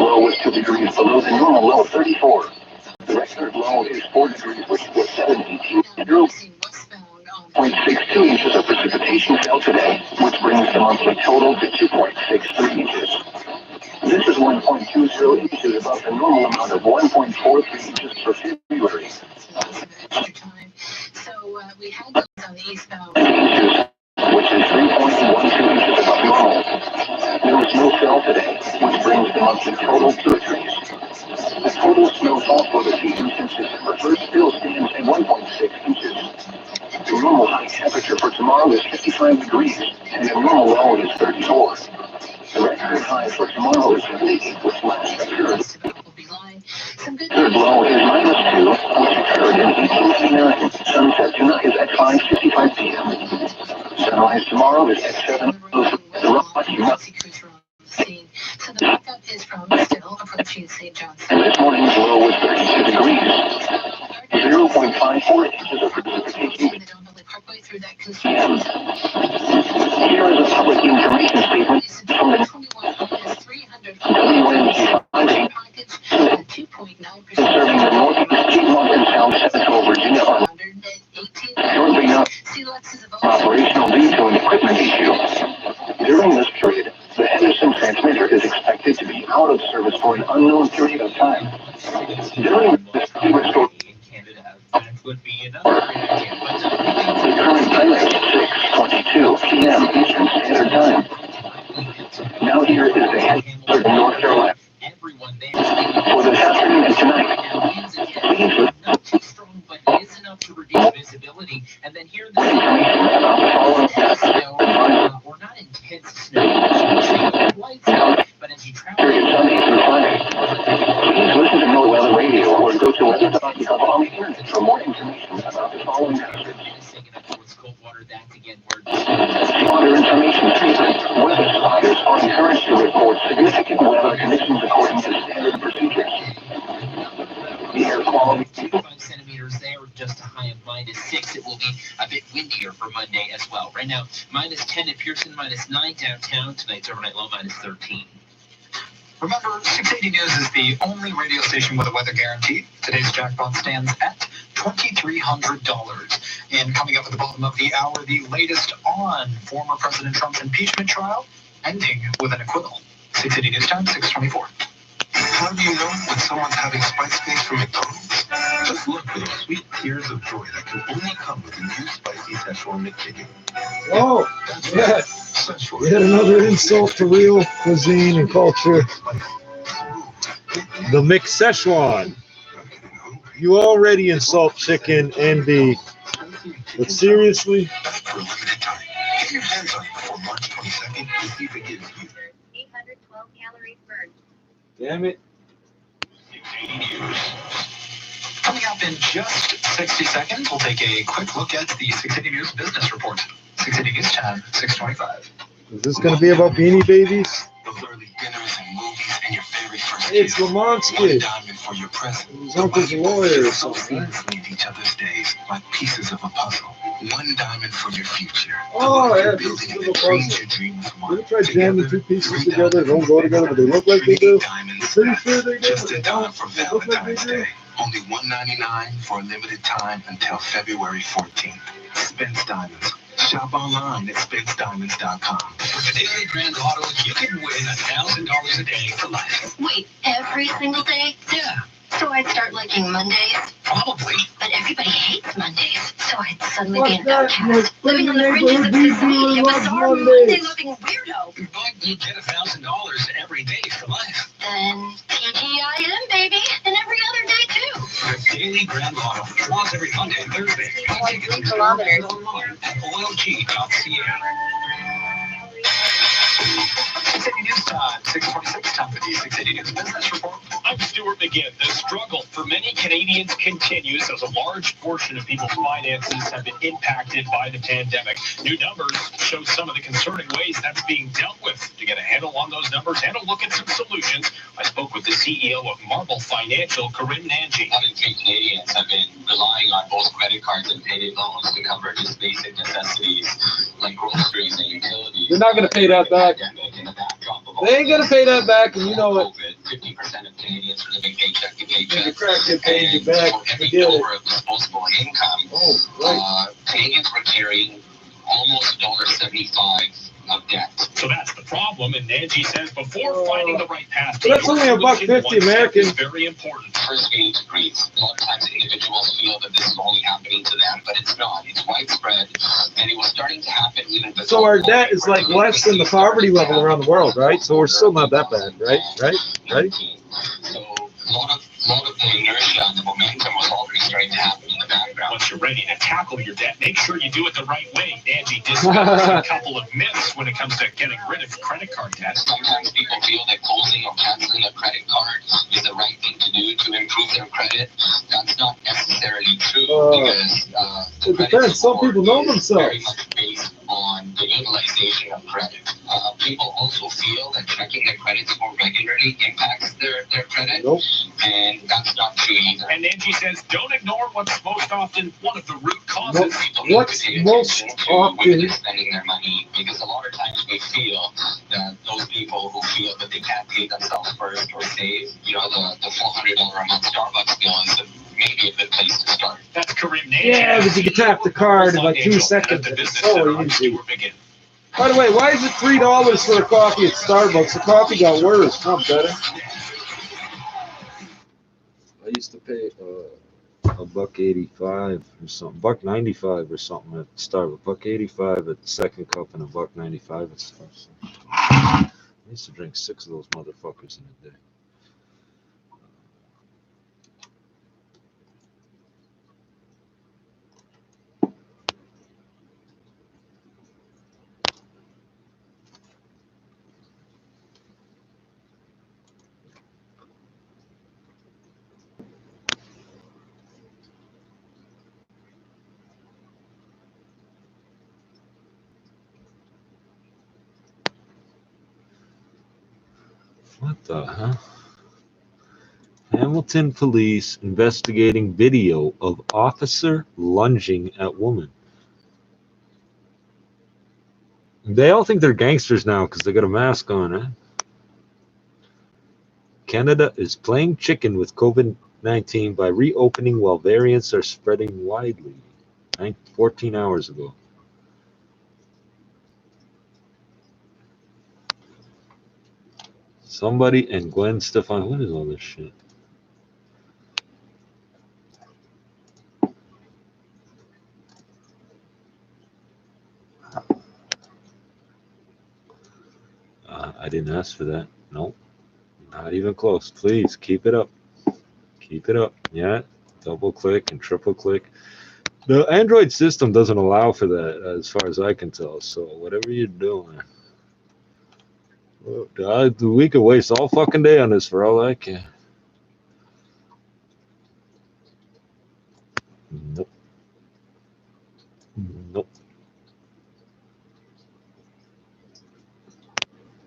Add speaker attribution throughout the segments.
Speaker 1: low was 2 degrees below the normal low of 34. The record low is 4 degrees, which was 17. 0.62 inches of precipitation fell today, which brings the monthly total to 2.63 inches. This is 1.20 inches above the normal amount of 1.43 inches for February.
Speaker 2: So we had those on the eastbound.
Speaker 1: Which is 3.12 inches above normal. There was no snow today, which brings the monthly total to 3. The total snowfall for the season since December 1st still stands at 1.6 inches. The normal high temperature for tomorrow is 55 degrees, and the normal low is 34. The record high for tomorrow is 78, which last occurred. Third low is -2, which occurred in 1899. Sunset tonight is at 5:55 p.m. Sunrise tomorrow is at 7. The Rocky Mountain.
Speaker 2: So the backup is from still approaching St. John's.
Speaker 1: And this morning's low was 32 degrees. 0.54 inches of precipitation.
Speaker 2: Through that
Speaker 1: Here is a public information statement from the WNG
Speaker 2: package, 2.9%.
Speaker 1: concerning the Northeast Piedmont and South Central Virginia shortly now operational due to an equipment issue. During this period, the Henderson transmitter is expected to be out of service for an unknown period of time. During this restore,
Speaker 3: would be another great idea. But
Speaker 1: the current time is 6:22 p.m. Eastern Standard Time. Now here is the Henderson, North Carolina.
Speaker 3: everyone there
Speaker 1: For this afternoon and tonight, please
Speaker 3: not too strong, but it is enough to reduce visibility. And then here the snow, or not intense snow, light snow, but as you travel,
Speaker 1: please listen to No Weather Radio or go to weather.com on the internet for more information about the following hazards.
Speaker 3: that's again where
Speaker 1: Water information statement. Weather providers are encouraged to report significant weather conditions according to standard procedures. The air quality
Speaker 3: 5 centimeters there, just a high of -6. It will be a bit windier for Monday as well. Right now, -10 at Pearson, -9 downtown. Tonight's overnight low -13.
Speaker 4: Remember, 680 News is the only radio station with a weather guarantee. Today's jackpot stands at $2,300. And coming up at the bottom of the hour, the latest on former President Trump's impeachment trial, ending with an acquittal. 680 News Time, 6:24.
Speaker 5: How do you know when someone's having spice cakes from McDonald's? Just look for those sweet tears of joy that can only come with a new spicy Szechuan McChicken.
Speaker 6: Oh,
Speaker 5: That's
Speaker 6: yeah.
Speaker 5: right. Szechuan.
Speaker 6: Yet another insult to real cuisine and culture. The McSzechuan. You already insult chicken and beef, but seriously?
Speaker 5: For a limited time. Get your hands on it before March 22nd and see if it gives you
Speaker 7: 812 calories burned.
Speaker 6: Damn it.
Speaker 4: 680 News. Coming up in just 60 seconds, we'll take a quick look at the 680 News business report. 680 News Time, 6:25.
Speaker 6: Is this going to be about Beanie Babies?
Speaker 5: those early dinners and movies and your favorite first
Speaker 6: It's
Speaker 5: kiss.
Speaker 6: Lamont's
Speaker 5: One
Speaker 6: kid.
Speaker 5: diamond for your present.
Speaker 6: His uncle's a lawyer or
Speaker 5: So
Speaker 6: something, right?
Speaker 5: seamlessly in each other's days, like pieces of a puzzle. One diamond for your future. The
Speaker 6: Oh,
Speaker 5: life
Speaker 6: yeah,
Speaker 5: you're
Speaker 6: pieces
Speaker 5: building
Speaker 6: of
Speaker 5: and
Speaker 6: a
Speaker 5: the dreams
Speaker 6: puzzle.
Speaker 5: you dream of
Speaker 6: Have
Speaker 5: one.
Speaker 6: you tried jamming two pieces together? They don't go together, but they look like they do. Pretty sure they do.
Speaker 5: Just in time for
Speaker 6: They look like they
Speaker 5: Valentine's
Speaker 6: do.
Speaker 5: Day. Only $1.99 for a limited time until February 14th. Spence Diamonds. Shop online at SpenceDiamonds.com.
Speaker 4: With the Daily Grand Lotto, you can win $1,000 a day for life.
Speaker 7: Wait, every single day?
Speaker 4: Yeah,
Speaker 7: So I'd start liking Mondays?
Speaker 4: probably.
Speaker 7: But everybody hates Mondays. So I'd suddenly
Speaker 6: What's
Speaker 7: be an
Speaker 6: that?
Speaker 7: outcast, living on the fringes of
Speaker 6: Neighborhood
Speaker 7: society, a
Speaker 6: loves
Speaker 7: bizarre
Speaker 6: Mondays.
Speaker 7: Monday-loving weirdo.
Speaker 4: But you get $1,000 every day for life.
Speaker 7: Then TGIM, baby, and every other day too.
Speaker 4: The Daily Grand Lotto draws every Monday and Thursday. Buy tickets in store
Speaker 7: kilometers.
Speaker 4: and online at olg.ca. 680 News Time, 6:26, time for the 680 News Business Report.
Speaker 8: I'm Stuart McGinn. The struggle for many Canadians continues as a large portion of people's finances have been impacted by the pandemic. New numbers show some of the concerning ways that's being dealt with. To get a handle on those numbers and a look at some solutions, I spoke with the CEO of Marble Financial, Corinne Nanji.
Speaker 9: 1 in 3 Canadians have been relying on both credit cards and payday loans to cover just basic necessities like groceries and utilities.
Speaker 6: They're not going to pay that back.
Speaker 9: Pandemic and the backdrop of
Speaker 6: They ain't going to pay that back, and you know it.
Speaker 9: COVID, 50% of Canadians are living paycheck to paycheck.
Speaker 6: The crackhead paid you back.
Speaker 9: For every
Speaker 6: Forget it.
Speaker 9: dollar of disposable income,
Speaker 6: Oh, right.
Speaker 9: Canadians were carrying almost $1.75 of debt.
Speaker 8: So that's the problem, and Angie says before finding the right path to
Speaker 6: That's only $1.50 American.
Speaker 8: is very important.
Speaker 9: First, we need to breathe. A lot of times individuals feel that this is only happening to them, but it's not. It's widespread, and it was starting to happen even before.
Speaker 6: So our debt is like less than the poverty level around the world, right? So we're still not that bad, right? Right?
Speaker 9: So a lot of the inertia and the momentum was already starting to happen in the background.
Speaker 8: Once you're ready to tackle your debt, make sure you do it the right way. Angie dispels a couple of myths when it comes to getting rid of credit card debt.
Speaker 9: Sometimes people feel that closing or canceling a credit card is the right thing to do to improve their credit. That's not necessarily true because
Speaker 6: it depends. Some people know themselves.
Speaker 9: Very much based on the utilization of credit. People also feel that checking their credit score regularly impacts their credit, and that's not true either.
Speaker 8: And Angie says, don't ignore what's most often one of the root causes.
Speaker 6: What's most often
Speaker 9: spending their money, because a lot of times we feel that those people who feel that they can't pay themselves first or save, the $400 a month Starbucks bill is maybe a good place to start.
Speaker 8: That's Kareem.
Speaker 6: Yeah, but you can tap the card in like 2 seconds. It's so easy. By the way, why is it $3 for a coffee at Starbucks? The coffee got worse, not better. I used to pay $1.85 or something, $1.95 or something at Starbucks. $1.85 at the second cup and $1.95 at Starbucks. I used to drink 6 of those motherfuckers in a day. What the hell? Hamilton police investigating video of officer lunging at woman. They all think they're gangsters now because they got a mask on, eh? Canada is playing chicken with COVID-19 by reopening while variants are spreading widely. 14 hours ago. Somebody and Gwen Stefani. What is all this shit? I didn't ask for that. Nope. Not even close. Please keep it up. Keep it up. Yeah. Double click and triple click. The Android system doesn't allow for that as far as I can tell. So whatever you're doing. We could waste all fucking day on this for all I care. Nope. Nope.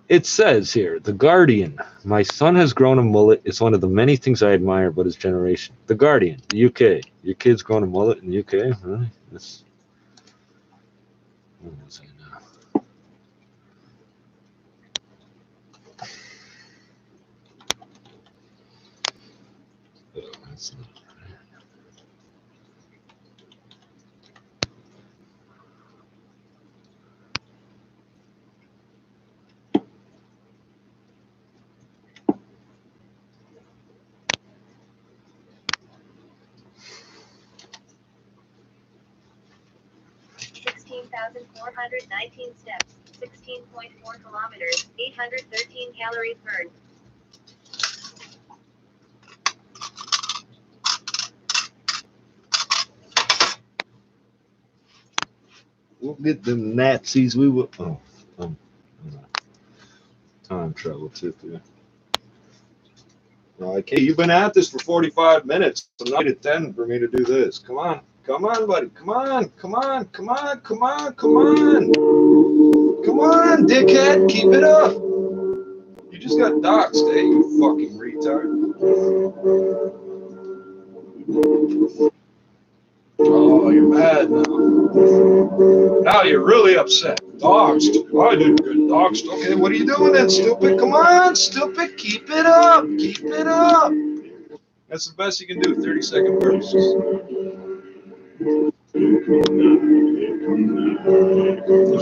Speaker 6: It says here, The Guardian, my son has grown a mullet. It's one of the many things I admire about his generation. The Guardian, the UK. Your kid's grown a mullet in the UK? Really? That's... What was I now? Oh, that's not...
Speaker 10: $16,419 steps, 16.4 kilometers, 813 calories burned.
Speaker 6: We'll get them Nazis. We will. Oh, time travel tip here. Okay, you've been at this for 45 minutes. So 9 to 10 for me to do this. Come on. Come on, buddy. Come on. Come on. Come on. Come on. Come on. Come on, dickhead. Keep it up. You just got doxxed, eh? You fucking retard. Oh, Oh, you're mad now. Now you're really upset. Doxed. I didn't get doxed. Okay, what are you doing then, stupid? Come on, stupid. Keep it up. Keep it up. That's the best you can do. 30-second bursts.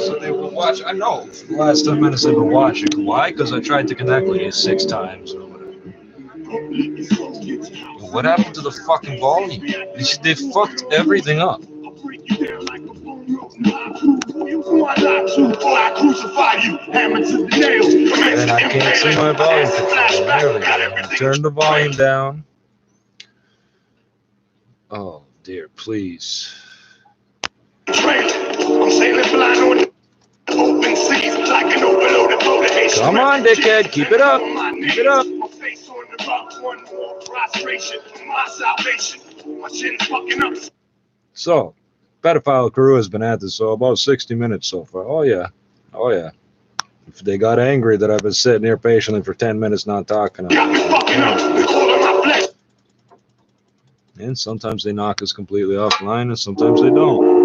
Speaker 6: So they will watch. I know. For the last 10 minutes they've been watching. Why? Because I tried to connect with you 6 times or whatever. What happened to the fucking volume? They fucked everything up. And I can't see my volume control. There we go. Turn the volume down. Oh dear, please. Come on, dickhead, keep it up. Keep it up. So, pedophile crew has been at this so about 60 minutes so far. Oh yeah. Oh yeah. If they got angry that I've been sitting here patiently for 10 minutes not talking. And sometimes they knock us completely offline and sometimes they don't.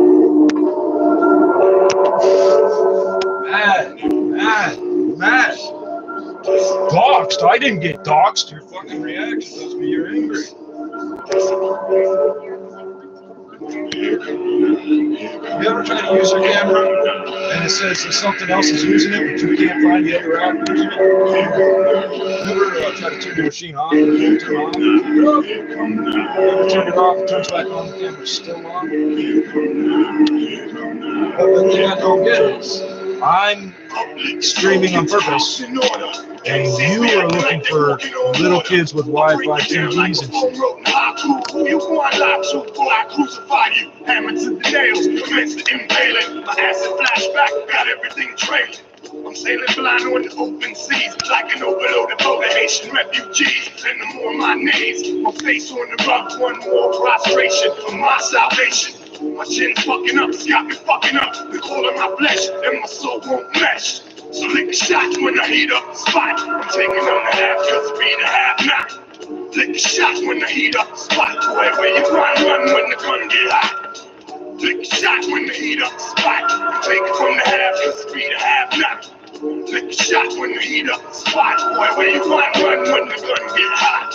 Speaker 6: Mad. Doxed. I didn't get doxed. Your fucking reaction tells me you're angry. You ever try to use your camera and it says that something else is using it, but you can't find the other app using it? Ever try to turn your machine off and it turn on? Ever turn it off, it turns back on, the camera's still on? But the thing I don't get is, I'm streaming on purpose, and you are looking for little kids with Wi-Fi TVs and shit.
Speaker 1: I'm sailing blind on the open seas, like an overloaded boat of Haitian refugees. And the more my names, my face on the rock, one more prostration for my salvation. My chin's fucking up, it's got me fucking up. The cold of my flesh and my soul won't mesh. So lick a shot when I heat up the spot. I'm taking on the half, cause it be the half now. Lick a shot when I heat up the spot. Boy, where you run when the gun get hot. Lick a shot when the heat up the spot. Take it from the half, cause it be the half now. Lick a shot when the heat up the spot. Boy, where you run when the gun get hot.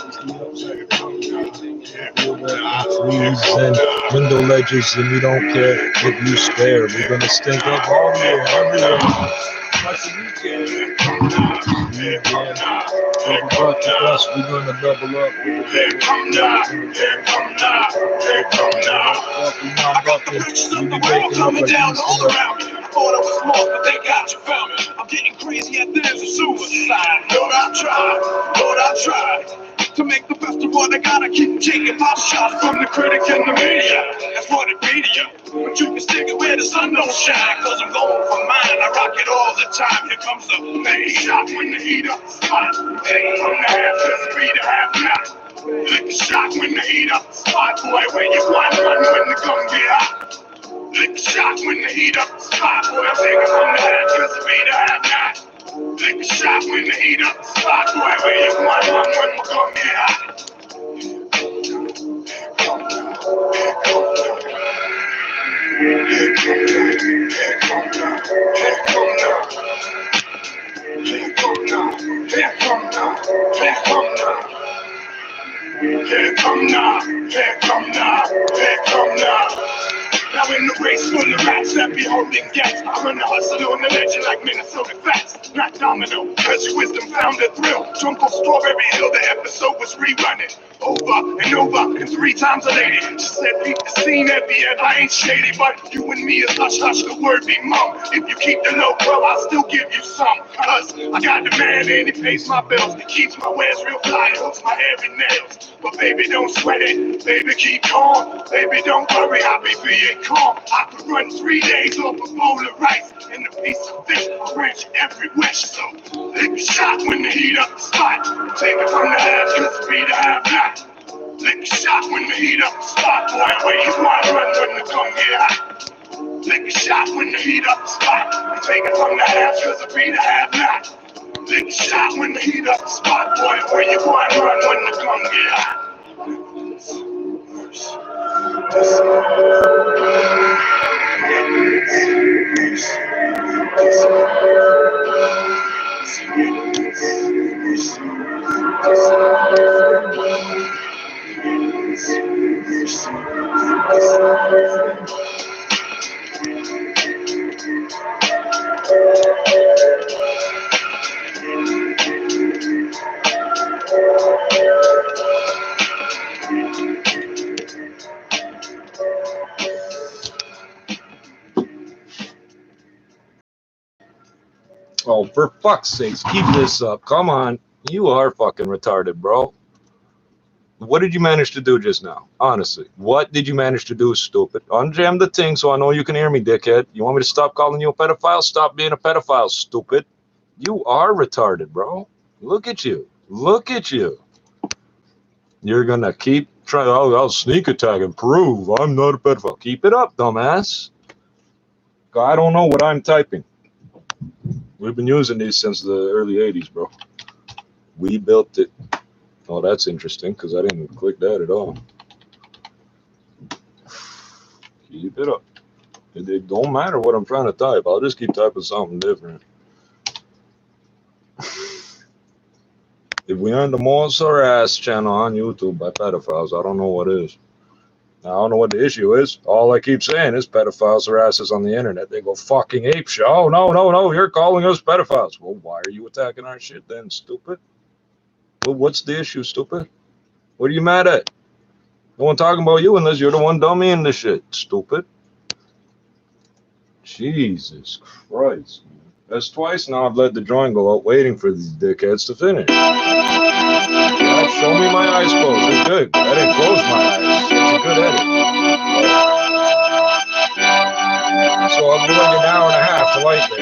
Speaker 6: Trees and window ledges, and we don't care if you spare. We're gonna stink up all year, everywhere. Like the weekend. If you brought to us, we're gonna double up. Here come now. We be waking up like these.
Speaker 1: I thought I was lost, but thank God you found me. I'm getting crazy at there's a suicide. Lord, I tried to make the best of what I gotta keep taking pop shots from the critics and the media. That's what it be to you. But you can stick it where the sun don't shine, cause I'm going for mine. I rock it all the time. Here comes the main shot when the heat up the spot. Take it from the half, just be the half now. Lick a shot when the heat up the spot. Boy, where you run when the gun get hot. Lick a shot when the heat up the spot. Boy, I'm taking from the half, just be the half now. Lick a shot when the heat up the spot. Boy, where you run when the gun get hot. Here come now. Now in the race full of rats that be holding gas, I run the hustle on the legend like Minnesota Fats. Not domino, cause your wisdom found a thrill. Jump off Strawberry Hill, the episode was rerunning. Over and over, and 3 times a lady. She said, beat the scene heavy, and I ain't shady, but you and me is hush hush, the word be mum. If you keep the low, bro, I'll still give you some. Cause I got the man and he pays my bills. He keeps my wares real fly, hooks my hairy nails. But baby, don't sweat it, baby, keep calm. Baby, don't worry, I'll be being calm. I could run 3 days off a bowl of rice and a piece of fish, I'll grant you every wish. So lick a shot when the heat up the spot. Take it from the half, cause it be the half now. Lick a shot when the heat up the spot. Boy, where you run when the gun get hot. Lick a shot when the heat up the spot. Take it from the half, cause it be the half now. Lick a shot when the heat up the spot. Boy, where you run when the gun get hot.
Speaker 6: Oh, for fuck's sakes, keep this up. Come on. You are fucking retarded, bro. What did you manage to do just now? Honestly, what did you manage to do, stupid? Unjam the thing so I know you can hear me, dickhead. You want me to stop calling you a pedophile? Stop being a pedophile, stupid. You are retarded, bro. Look at you. Look at you. You're gonna keep trying. I'll sneak attack and prove I'm not a pedophile. Keep it up, dumbass. I don't know what I'm typing. We've been using these since the early 80s, bro. We built it. Oh, that's interesting, because I didn't click that at all. Keep it up. It don't matter what I'm trying to type. I'll just keep typing something different. If we aren't the most harassed channel on YouTube by pedophiles, I don't know what is. I don't know what the issue is. All I keep saying is pedophiles harass us on the internet. They go fucking apeshit. Oh, no, you're calling us pedophiles. Well, why are you attacking our shit then, stupid? Well, what's the issue, stupid? What are you mad at? No one talking about you unless you're the one dummy in this shit, stupid. Jesus Christ. That's twice now I've let the drawing go out waiting for these dickheads to finish. Yeah, show me my eyes closed. They're good. I didn't close my eyes. It's a good edit. So I'm doing an hour and a half to like this.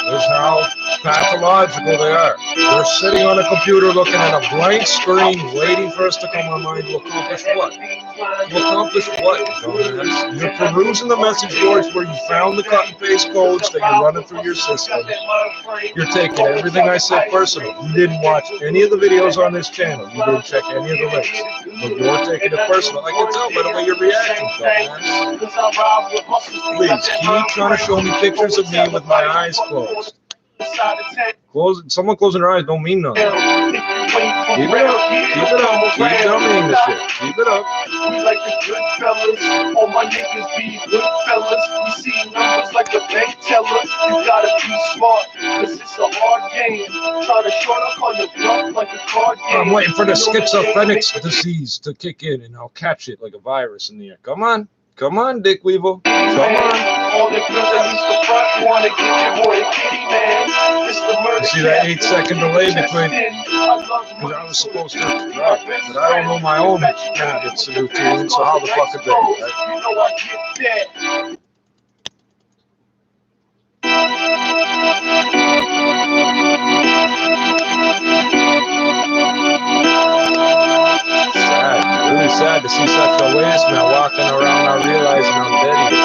Speaker 6: This is how pathological they are. They're sitting on a computer looking at a blank screen waiting for us to come online to accomplish what? To accomplish what, dumbass? You're perusing the message boards where you found the cut and paste codes that you're running through your system. You're taking everything I said personal. You didn't watch any of the videos on this channel. You didn't check any of the links. But you're taking it personal. I can tell by the way you're reacting, dumbass. Please, keep trying to show me pictures of me with my eyes closed. Someone closing their eyes don't mean nothing. Keep it up. Keep it up. Keep dummying the shit. Keep it up.
Speaker 1: We like the good fellas. All my niggas be good fellas. We see numbers like a bank teller. You gotta be smart, cause it's a hard game. Try to short up on your bluff like a card game.
Speaker 6: I'm waiting for the schizophrenic disease to kick in and I'll catch it like a virus in the air. Come on. Come on, Dick Weevil. Come on.
Speaker 1: All the girls that use the front wanna get your boy a kitty, man. It's the murder.
Speaker 6: You see that 8-second delay between, because I was supposed to drop, but I don't know my own habits to do tune, so how the fuck is that, right?
Speaker 1: You know I get that.
Speaker 6: Sad, really sad to see such a waste man walking around not realizing how dead he is.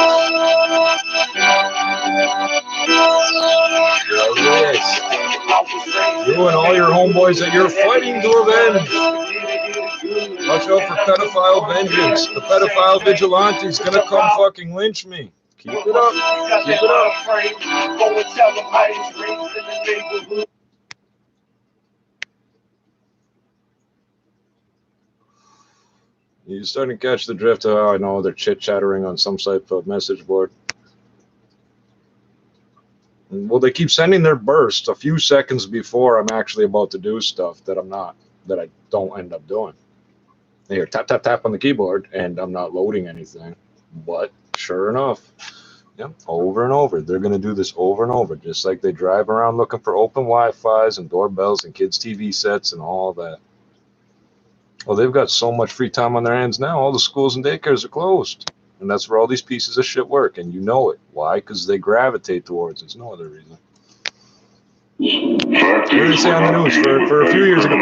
Speaker 6: You're a waste. You and all your homeboys that you're fighting to avenge. Watch out for pedophile vengeance. The pedophile vigilante's gonna come fucking lynch me. Keep it up. Keep it up. You're starting to catch the drift of how I know they're chit-chattering on some type of message board. Well, they keep sending their bursts a few seconds before I'm actually about to do stuff that I don't end up doing. They hear tap, tap, tap on the keyboard, and I'm not loading anything. But sure enough, yeah, over and over. They're going to do this over and over, just like they drive around looking for open Wi-Fis and doorbells and kids' TV sets and all that. Well, they've got so much free time on their hands now. All the schools and daycares are closed. And that's where all these pieces of shit work. And you know it. Why? Because they gravitate towards it. There's no other reason. What did they say on the news for a few years ago?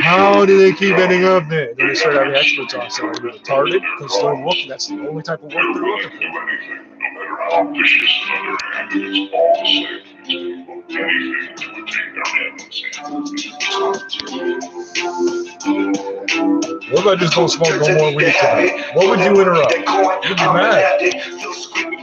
Speaker 6: How do they keep ending up there? Then they start having experts on saying they're retarded because they're looking. That's the only type of work they're looking for.
Speaker 1: No matter how vicious another hand is, all the same. Anything to retain their hand.
Speaker 6: What if I just don't smoke no more weed tonight? What would you interrupt? You'd be mad.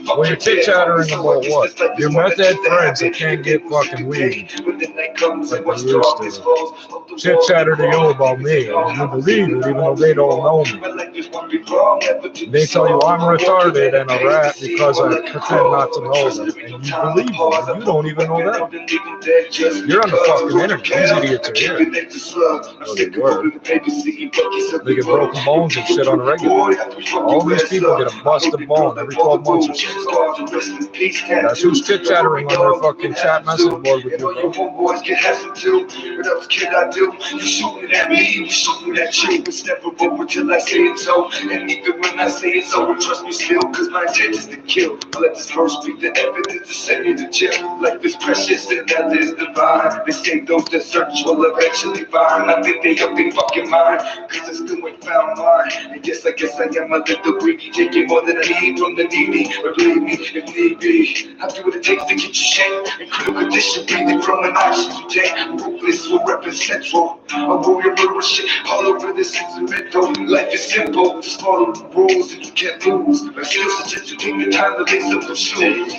Speaker 6: Well, you're chit-chattering about what? Your meth head friends that can't get fucking weed like they used to. Chit-chatter to you about me, and you believe it even though they don't know me. They tell you I'm retarded and a rat because I pretend not to know them, and you believe them, and you don't even know them. You're on the fucking internet. These idiots are here. Oh, they were. They get broken bones and shit on a regular. All these people get a busted bone every 12 months or so. That's who's chit-chattering on their fucking chat message board with you, bro.
Speaker 1: What else can I do? You shooting at me, you shooting at you. But step over till I say it so. And even when I say it so, trust me still, cause my intent is to kill. Let this verse be the evidence to send me to jail. Life is precious and death is divine. They say those that search will eventually find. I think they up their fucking mind, cause I still ain't found mine. And yes, I guess I am a little greedy, taking more than I need from the needy. But believe me, if need be, I'll do what it takes to get you shape. In critical condition, breathing from an oxygen tank. Ruthless will represent central. A warrior murder shit all over this instrumental. Life is simple, just follow the rules and you can't lose. But still suggest you take the time to lace up the shoes.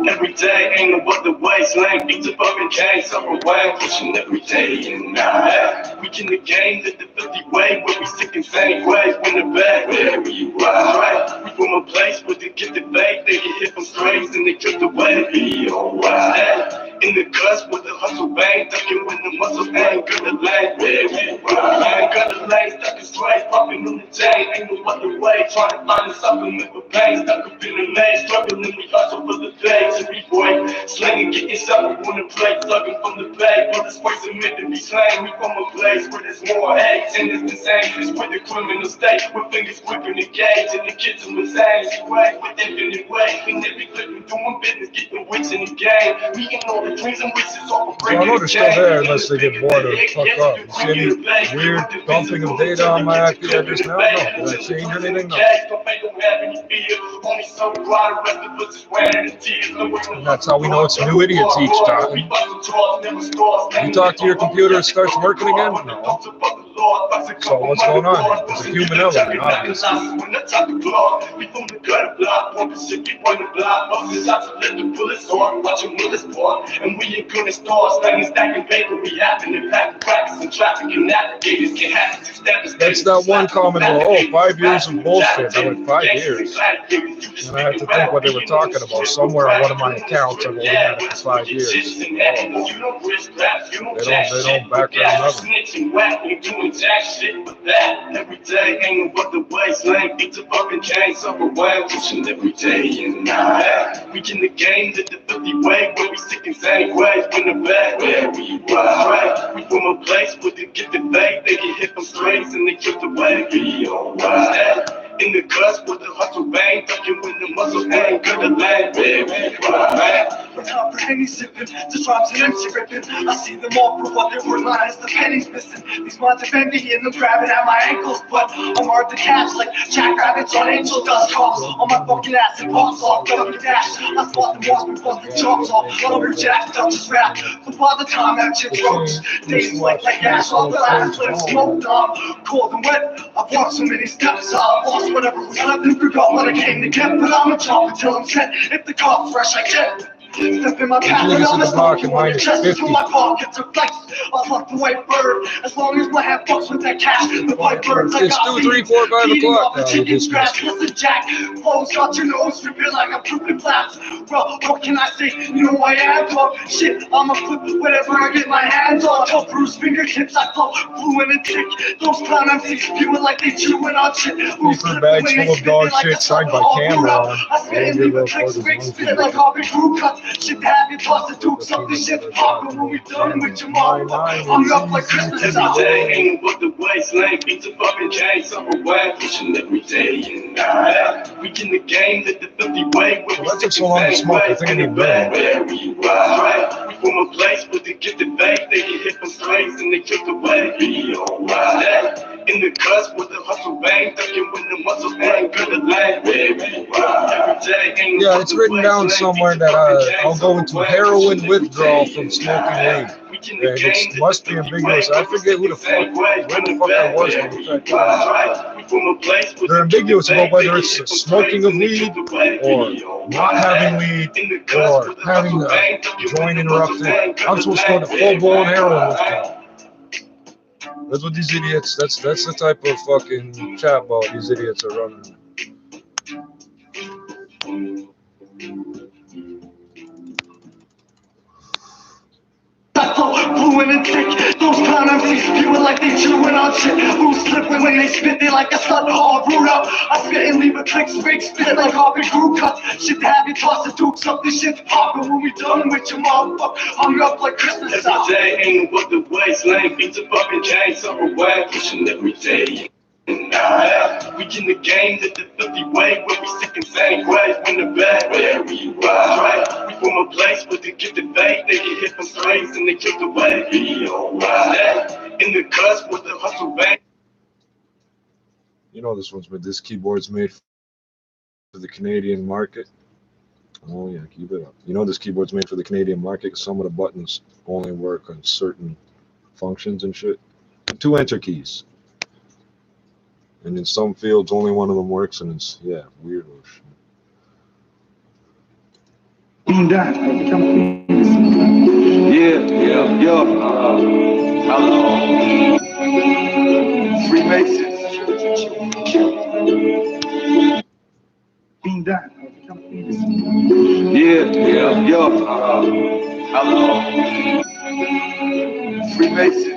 Speaker 1: Every day ain't no other way. Slang beats a fucking gang, summer way. Pushing every day and night. We in the game, live the 50 way. Where we sick and same ways, win the bag, wherever you ride. We from a place where they get the bait. They get hit from strays and they drift away. Be alright. In the cusp with the hustle bang, ducking when the muscle ain't good to lane. Where we ride, got the lane, stuck in straight, popping on the chain. Ain't no other way, trying to find a supplement for pain. Stuck up in the maze, struggling, we hustle for the days. And we boy, slinging, getting something on the plate, slugging from the bay. But this voice is meant to be slain. We from a place where there's more hate, and it's the same. It's with the criminal state, with fingers gripping the cage, and the kids are insane. Way with infinite way, and every clip we doing business, getting wits in the game. We ain't all the dreams and wishes all for
Speaker 6: So I know they're still there unless they get bored or fuck up. You see any weird dumping of data on my IP address now? No. Did I change anything? No. And that's how we know it's new idiots each time. You talk to your computer, it starts working again? No. So what's going on? It's a human element, obviously.
Speaker 1: And we ain't gonna start slanging, stacking paper. We happen to pack practice and traffic and navigators can have to establish.
Speaker 6: That's that one comment about, oh, 5 years of bullshit. I went 5 years. And I had to think what they were talking about. Somewhere on one of my accounts, I've only had it for 5 years. Oh. They don't back nothing.
Speaker 1: Every day ain't no other way. Slang beats a fucking chain, summer way. Pushing every day and night. We in the game, live the 50 way. Where we sick and same ways, win the bag, where we ride. We from a place where they get the bait, they get hit from strays and they drift away. Be alright. In the cusp with the hustle bang, ducking when the muscle ain't good to land, where we ride.
Speaker 11: No time for any sipping, just drops and empty ripping. I see them all for what they were, minus the pennies missing. These minds are envy and them grabbing at my ankles, but I'm hard to catch like jackrabbits on angel dust coughs. On my fucking ass and pops off, W dash. I spot them walls, we bust the chops off. Lumberjack, Dutch's rap. But by the time that shit drops, days like ash off the last flip, smoked up, cold and wet. I've walked so many steps, I lost whatever was left and forgot what I came to get. But I'm a chop until I'm set. If the cop's fresh, I get. Step in my path and I'm a smoke you on your chest until my pockets are flexed. I love the white bird, as long as my hand fucks with that cash. The white bird's like
Speaker 6: it's 2, 3, 4, 5 o'clock now.
Speaker 11: Chicken scratch, listen Jack, flows out your nose, ripping like a pooping flaps. Well, what can I say? You know I am, well, shit, I'ma flip whatever I get my hands on. Till Bruce fingertips, I flow fluent and tick. Those clown MCs spewing like they chewing on shit.
Speaker 6: Paper bags full of dog shit signed by camera.
Speaker 11: I spit and leave a trick, spit like Harvey Crew cuts. Shit to have you toss the dukes up, this shit's poppin' when we done with your motherfucker. I'm up like Christmas out.
Speaker 1: Every day ain't but the way, slang beats a fucking chain, summer way, pushing every day and night. We in the game, live the 50 way, where we
Speaker 6: that took so long to smoke, I think I need better.
Speaker 1: Where we ride. We from a place where they get the bait, they get hit from strays and they drift away. Be alright. In the cusp with the hustle bang, ducking when the muscle ain't good to land. Where we ride. Every day ain't
Speaker 6: yeah, it's written down somewhere that I'll go into heroin withdrawal from smoking weed. it must be ambiguous. I forget who the fuck, where the fuck I was when we tried doing it. They're ambiguous about whether it's smoking of weed or not having weed or having the joint interrupted. I'm supposed to go to full-blown heroin withdrawal. That's what these idiots, that's the type of fucking chat ball these idiots are running.
Speaker 11: Fluent and thick, those clown MCs spewing like they chewing on shit. Who's slipping when they spit, they like a sun all root up. I spit and leave a click, fake spit like Harvey crew cuts. Shit to have you toss the dukes up, this shit's poppin' when we done with your motherfucker. Hung up like Christmas stuff.
Speaker 1: Every day ain't but the wasteland, beats a fucking chain, so away, pushing every day. We in the game, that the filthy way, where we sick and same way, when the bad, where we ride. We from a place where they get the faith, they get hit from slaves and they kick away. Be alright. In the cusp with the hustle bang.
Speaker 6: You know this keyboard's made for the Canadian market. Oh yeah, keep it up. You know this keyboard's made for the Canadian market because some of the buttons only work on certain functions and shit. 2 enter keys. And in some fields, only one of them works, and it's, yeah, weirdo shit.
Speaker 1: Hello. Freemasons. Hello. Freemasons.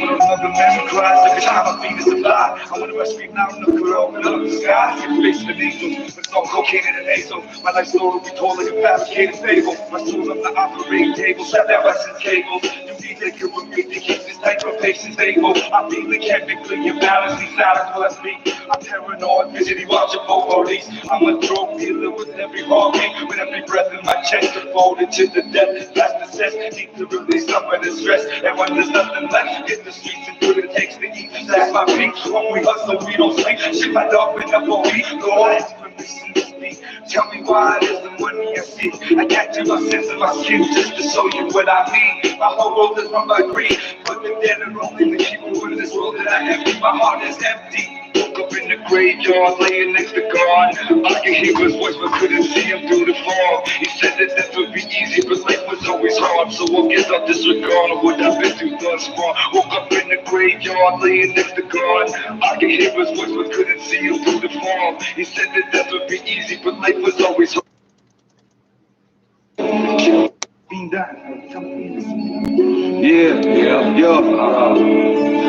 Speaker 1: Another man cries every time I feed the supply. I wonder if I scream out in the girl, open up the sky. Face the needle, with some cocaine in the nasal. My life story be told like a fabricated fable. My soul's on the operating table, set that lessons cable. You need to give a me to keep this type of patient stable. I feel it chemically imbalanced, these silence will I speak. I'm paranoid, visually watching for police. I'm a drug dealer with every heartbeat, with every breath in my chest, devoted to the death. That's the sense, need to release some of the stress. And when there's nothing left in the streets, and good it takes to eat. That's my feet. When we hustle, we don't sleep. Shit, my dog went up on me. Lord, ask permission to speak. Tell me why it is the money I see. I can't do my sense of my skin just to show you what I mean. My whole world is run by greed, but the dead are only the people in this world that I have. My heart is empty. Woke up in the graveyard, laying next to God. I could hear his voice, but couldn't see him through the fog. He said that death would be easy, but life was always hard. So I guess I'll disregard of what I've been through thus far. Woke up in the graveyard, laying next to God. I could hear his voice, but couldn't see him through the fog. He said that death would be easy, but life was always hard.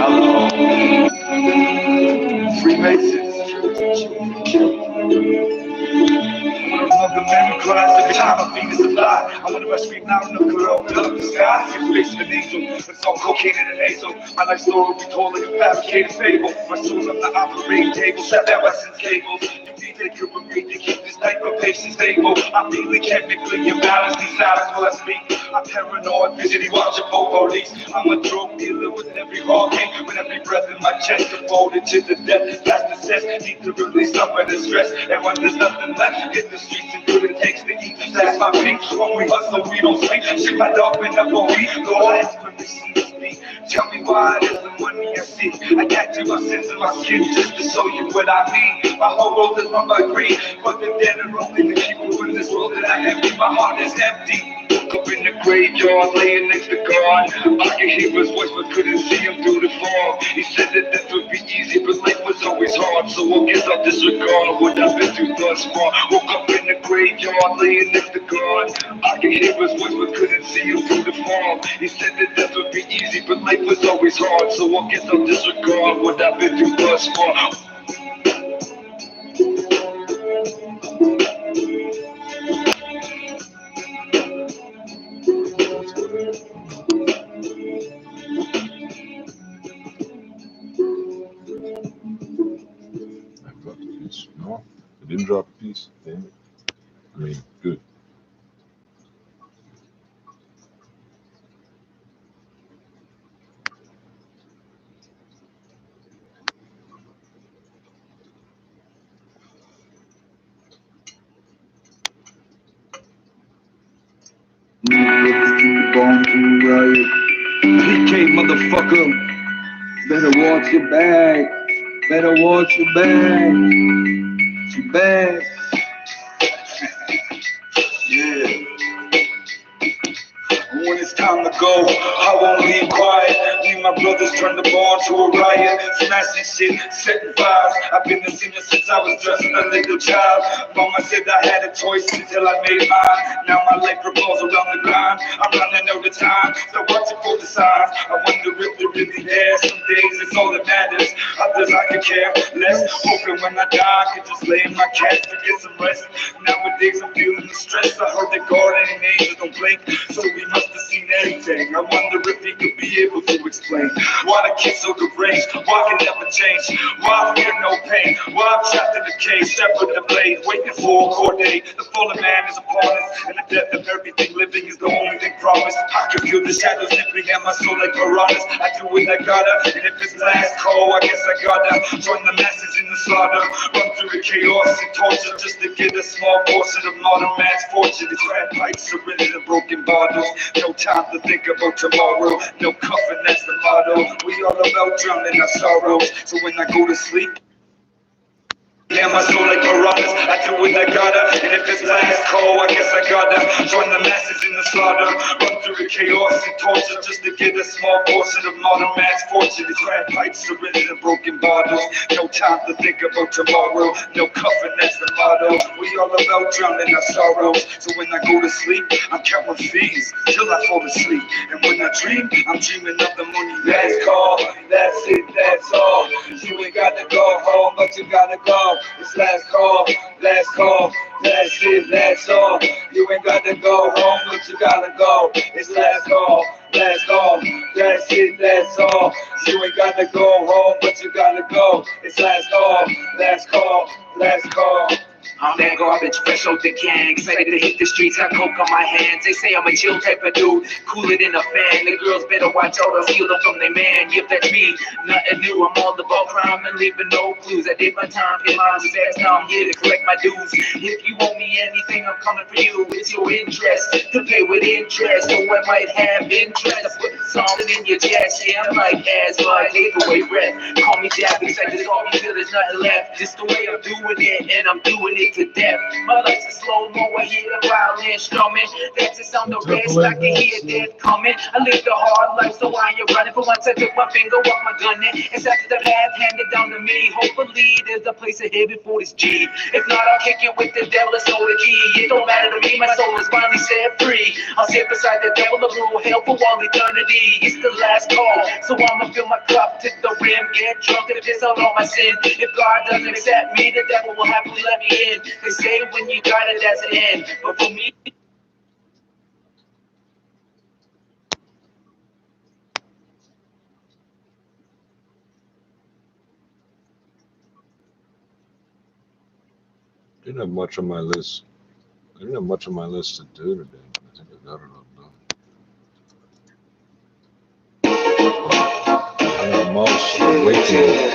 Speaker 1: Hello. Freemasons. Another man cries every time I feed the supply. I wonder if I scream out in the girl, open up the sky. You face the nasal, with some cocaine in the nasal. My life story be told like a fabricated fable. My soul's on the operating table, set that lessons cable. You need to give a me to keep this type of patient stable. I feel it chemically imbalanced, these silence will I speak. I'm paranoid, visually watching for police. I'm a drug dealer with every heartbeat, with every breath in my chest, devoted to the death. That's the sense, need to release some of the stress. And when there's nothing left in the streets, and good it takes to eat. That's my peak. When we hustle, we don't sleep. Shit, my dog went up on me. Lord, ask permission to speak. Tell me why it is the money I see. I can't do my sense of my skin just to show you what I mean. My whole world is run by greed, but the dead are only the people in this world that I have. My heart is empty. Woke up in the graveyard, laying next to God. I could hear his voice, but couldn't see him through the fog. He said that death would be easy, but life was always hard. So I guess I'll disregard what I've been through thus far. Woke up in the graveyard, laying next to God. I could hear his voice, but couldn't see him through the fog. He said that death would be easy, but life was always hard. So I guess I'll disregard what I've been through thus far.
Speaker 6: I dropped a piece. No, I didn't drop a piece. Damn it. I mean, good.
Speaker 11: Okay, motherfucker. Better watch your bag. Better watch your bag. Your bag. Yeah. When it's time to go, I won't leave quiet. Me and my brothers turn the bar to a riot. Smashing shit, setting fires. I've been the singer since I was just a little child. Mama said I had a choice until I made mine. Now my life revolves around the grind. I'm running out of time, still watching for the signs. I wonder if they're really there. Some days it's all that matters. Others I could care less. Hoping when I die I could just lay in my couch to get some rest. Nowadays I'm feeling the stress. I heard that God and angels don't blink, so we must have seen everything. I wonder if he could be able to explain why the kids so deranged, why I can never change, why I fear no pain, why I'm trapped in the cage, strapped with the blade, waiting for a court day. The fallen man is upon us, and the death of everything living is the only thing promised. I can feel the shadows nipping at my soul like piranhas. I do what I gotta, and if it's last call, I guess I gotta join the masses in the slaughter, run through the chaos and torture just to get a small portion of modern man's fortune. It's red pipes, syringes, and broken bottles. No time to think about tomorrow. No coffin, that's the motto. We all about drowning our sorrows. So when I go to sleep, yeah, my soul like piranhas, I do what I gotta, and if it's last call, I guess I gotta join the masses in the slaughter, run through the chaos and torture just to get a small portion of modern man's fortune. It's red pipes, syringes, and broken bottles. No time to think about tomorrow. No coffin, that's the motto. We all about drowning our sorrows. So when I go to sleep, I'm counting fees till I fall asleep. And when I dream, I'm dreaming of the money. Last call, that's it, that's all. You ain't got to go home, but you gotta go. It's last call, that's it, that's all. You ain't got to go home, but you gotta go. It's last call, that's it, that's all. You ain't got to go home, but you gotta go. It's last call.
Speaker 12: I'm that garbage, fresh out the can, excited to hit the streets, got coke on my hands. They say I'm a chill type of dude, cooler than a fan. The girls better watch out, I'll steal them from their man. Yep, that's me, nothing new, I'm all about crime and leaving no clues. I did my time, pay my respects, now I'm here to collect my dues. If you owe me anything, I'm coming for you. It's your interest to pay with interest, so I might have interest. I put something in your chest, yeah, I'm like asthma, I take away breath. Call me Jack, because I just call me till there's nothing left. Just the way I'm doing it, and I'm doing it to death. My life's a slow-mo, I hear the violin strumming. That's the sound of rest, I can hear death coming. I live the hard life, so I ain't running. For once I took my finger off my gun, and it's after the path handed down to me. Hopefully there's a place ahead before this G. If not, I'll kick it with the devil, it's all the key. It don't matter to me, my soul is finally set free. I'll sit beside the devil, the rule hell for all eternity. It's the last call, so I'ma fill my cup to the rim, get drunk and piss out all my sin. If God doesn't accept me, the devil will happily let me in. They say when you got it, that's the end. But for me,
Speaker 6: Didn't have much on my list. I didn't have much on my list to do today. I think I got it all done. I have a mouse awakening.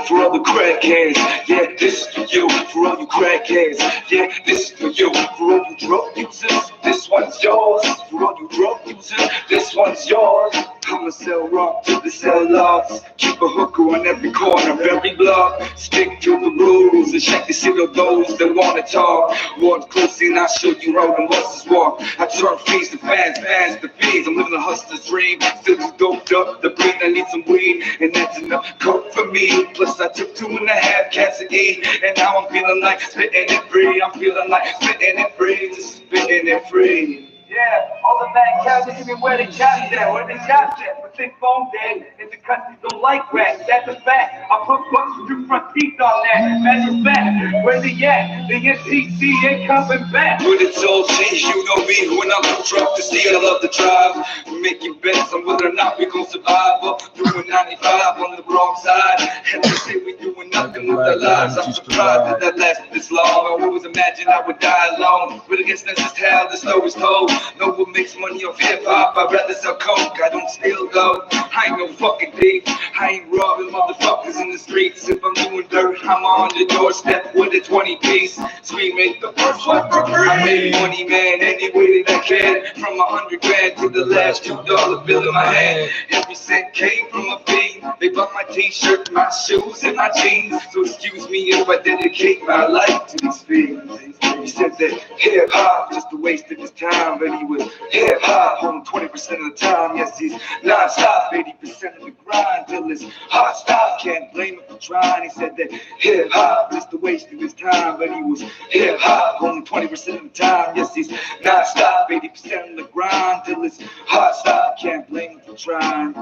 Speaker 11: For all the crackheads, yeah, this is for you. For all you crackheads, yeah, this is for you. For all you drug users, this one's yours. For all you drug users, this one's yours. I'ma sell rock to the sell lots. Keep a hooker on every corner of every block. Stick to the rules and shake the shit of those that wanna talk. Walk closely and I'll show you how the muscles walk. I turn fiends to fans, fans to fiends. I'm living a hustler's dream. Still too doped up, the brain, I need some weed. And that's enough coke for me. Plus I took 2.5 cats a eat. And now I'm feeling like spitting it free. I'm feeling like spitting it free. Just spitting it free.
Speaker 13: Yeah, all the bad cats are giving where they cats at, where they cats at. But thick bone dead, and the country don't like rats, that's a fact. I put bucks with your front teeth on that, matter of fact. Where they at? The NTC ain't coming back.
Speaker 11: When it's all changed, you know me. When I'm too drunk to see, I love to drive. Making bets on whether or not we gon' survive. Doing 95 on the wrong side. And they say we doing nothing with our lives. I'm surprised that lasted this long. I always imagined I would die alone. But I guess that's just how the story's told.
Speaker 12: No one makes money off hip hop. I'd rather sell coke. I don't steal though. I ain't no fucking thief. I ain't robbing motherfuckers in the streets. If I'm doing dirt, I'm on the doorstep with a 20 piece. Screaming the first one for free. I made money, man, any way that I can. From 100 grand to the last $2 bill in my hand. Every cent came from a fee. They bought my t-shirt, my shoes, and my jeans. So excuse me if I dedicate my life to these fiends. He said that hip hop just a waste of his time, but he was hip hop home 20% of the time. Yes, he's non-stop, 80% of the grind till his heart stop. Can't blame him for trying. He said that hip hop just a waste of his time, but he was hip hop home 20% of the time. Yes, he's non-stop, 80% of the grind till his heart stop. Can't blame him for trying.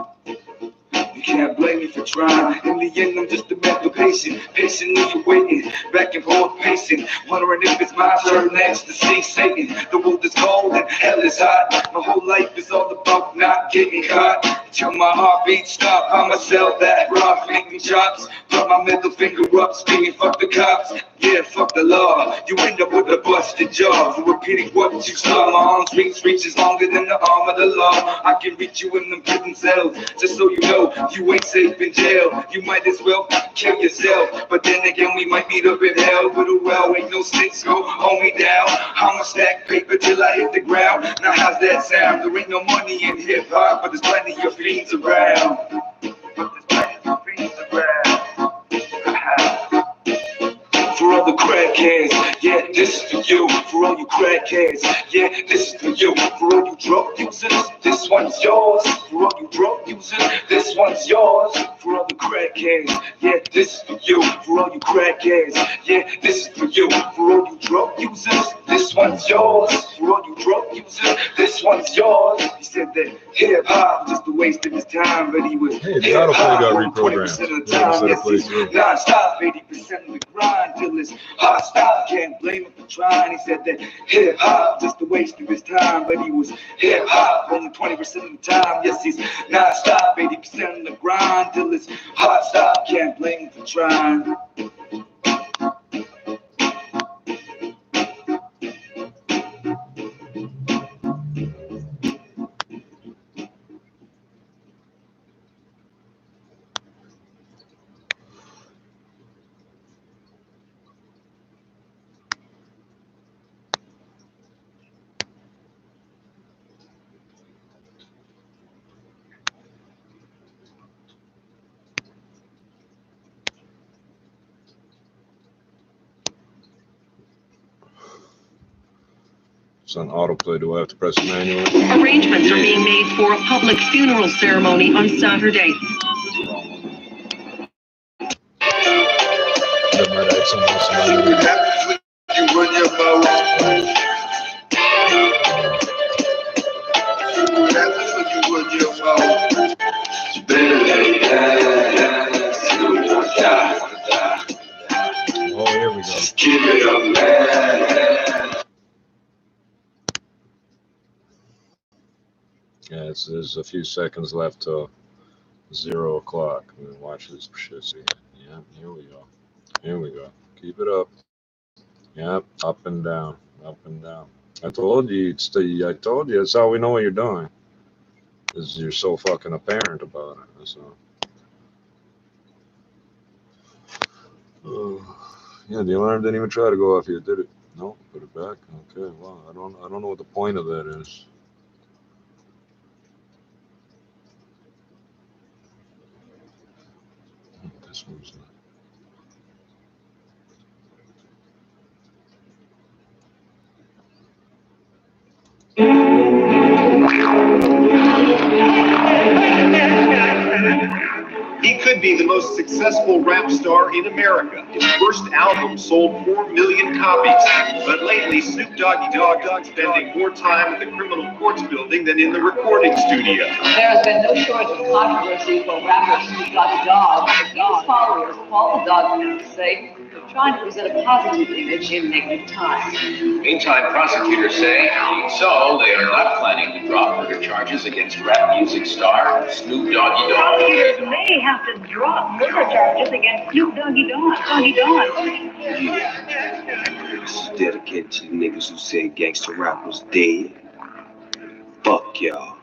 Speaker 12: You can't blame me for trying. In the end, I'm just a mental patient. Patiently waiting, back and forth pacing. Wondering if it's my turn next to see Satan. The world is cold and hell is hot. My whole life is all about not getting caught. Till my heartbeat stop, I'ma sell that raw finger chops. Put my middle finger up, screaming fuck the cops. Yeah, fuck the law. You end up with a busted jaw. For repeating what you saw. My arms reaches longer than the arm of the law. I can reach you in them prison cells. Just so you know, you ain't safe in jail. You might as well kill yourself. But then again, we might meet up in hell. But oh well, ain't no snakes go hold me down. I'ma stack paper till I hit the ground. Now how's that sound? There ain't no money in hip hop, but there's plenty of fiends around. For all the crackheads, yeah, this is for you. For all you crackheads, yeah, this is for you. For all you drug users, this one's yours. For all you drug users, this one's yours. For all the crackheads, yeah, this is for you. For all you crackheads, yeah, this is for you. For all you drug users, this one's yours. For all you drug users, this one's yours. He said that hip hop just a waste of his time, but he was hip hop 20% of the time. Yes, he's non-stop, 80% of the grind till his heart stop. Can't blame him for trying. He said that hip hop just a waste of his time, but he was hip hop only 20% of the time. Yes, he's non-stop, 80% of the grind till his heart stop. Can't blame him for trying.
Speaker 6: It's on autoplay. Do I have to press manual?
Speaker 14: Arrangements are being made for a public funeral ceremony on Saturday.
Speaker 6: That might add some more somebody.
Speaker 12: What happens when you run your mouth? What happens when you run your mouth? You better lay down.
Speaker 6: Oh, here we go.
Speaker 12: Give it up, man.
Speaker 6: Yeah, there's a few seconds left till 0 o'clock. I'm gonna watch this shit. See, yeah, here we go. Here we go. Keep it up. Yep, up and down, up and down. I told you, I told you, that's how we know what you're doing. Is you're so fucking apparent about it. That's all. Yeah, the alarm didn't even try to go off here, did it? No, put it back. Okay, well, I don't know what the point of that is. This one's not.
Speaker 8: He could be the most successful rap star in America. His first album sold 4 million copies. But lately, Snoop Doggy Dogg is spending more time in the criminal courts building than in the recording studio.
Speaker 15: There has been no shortage of controversy for rapper Snoop Doggy Dogg. His followers call the dog man to say they're trying to present a positive image in negative times.
Speaker 9: Meantime, prosecutors say, so they are not planning to drop murder charges against rap music star Snoop Doggy Dogg.
Speaker 15: Prosecutors may have to drop murder charges against Snoop Doggy Dogg.
Speaker 16: This is dedicated to the niggas who said gangster rap was dead. Fuck y'all.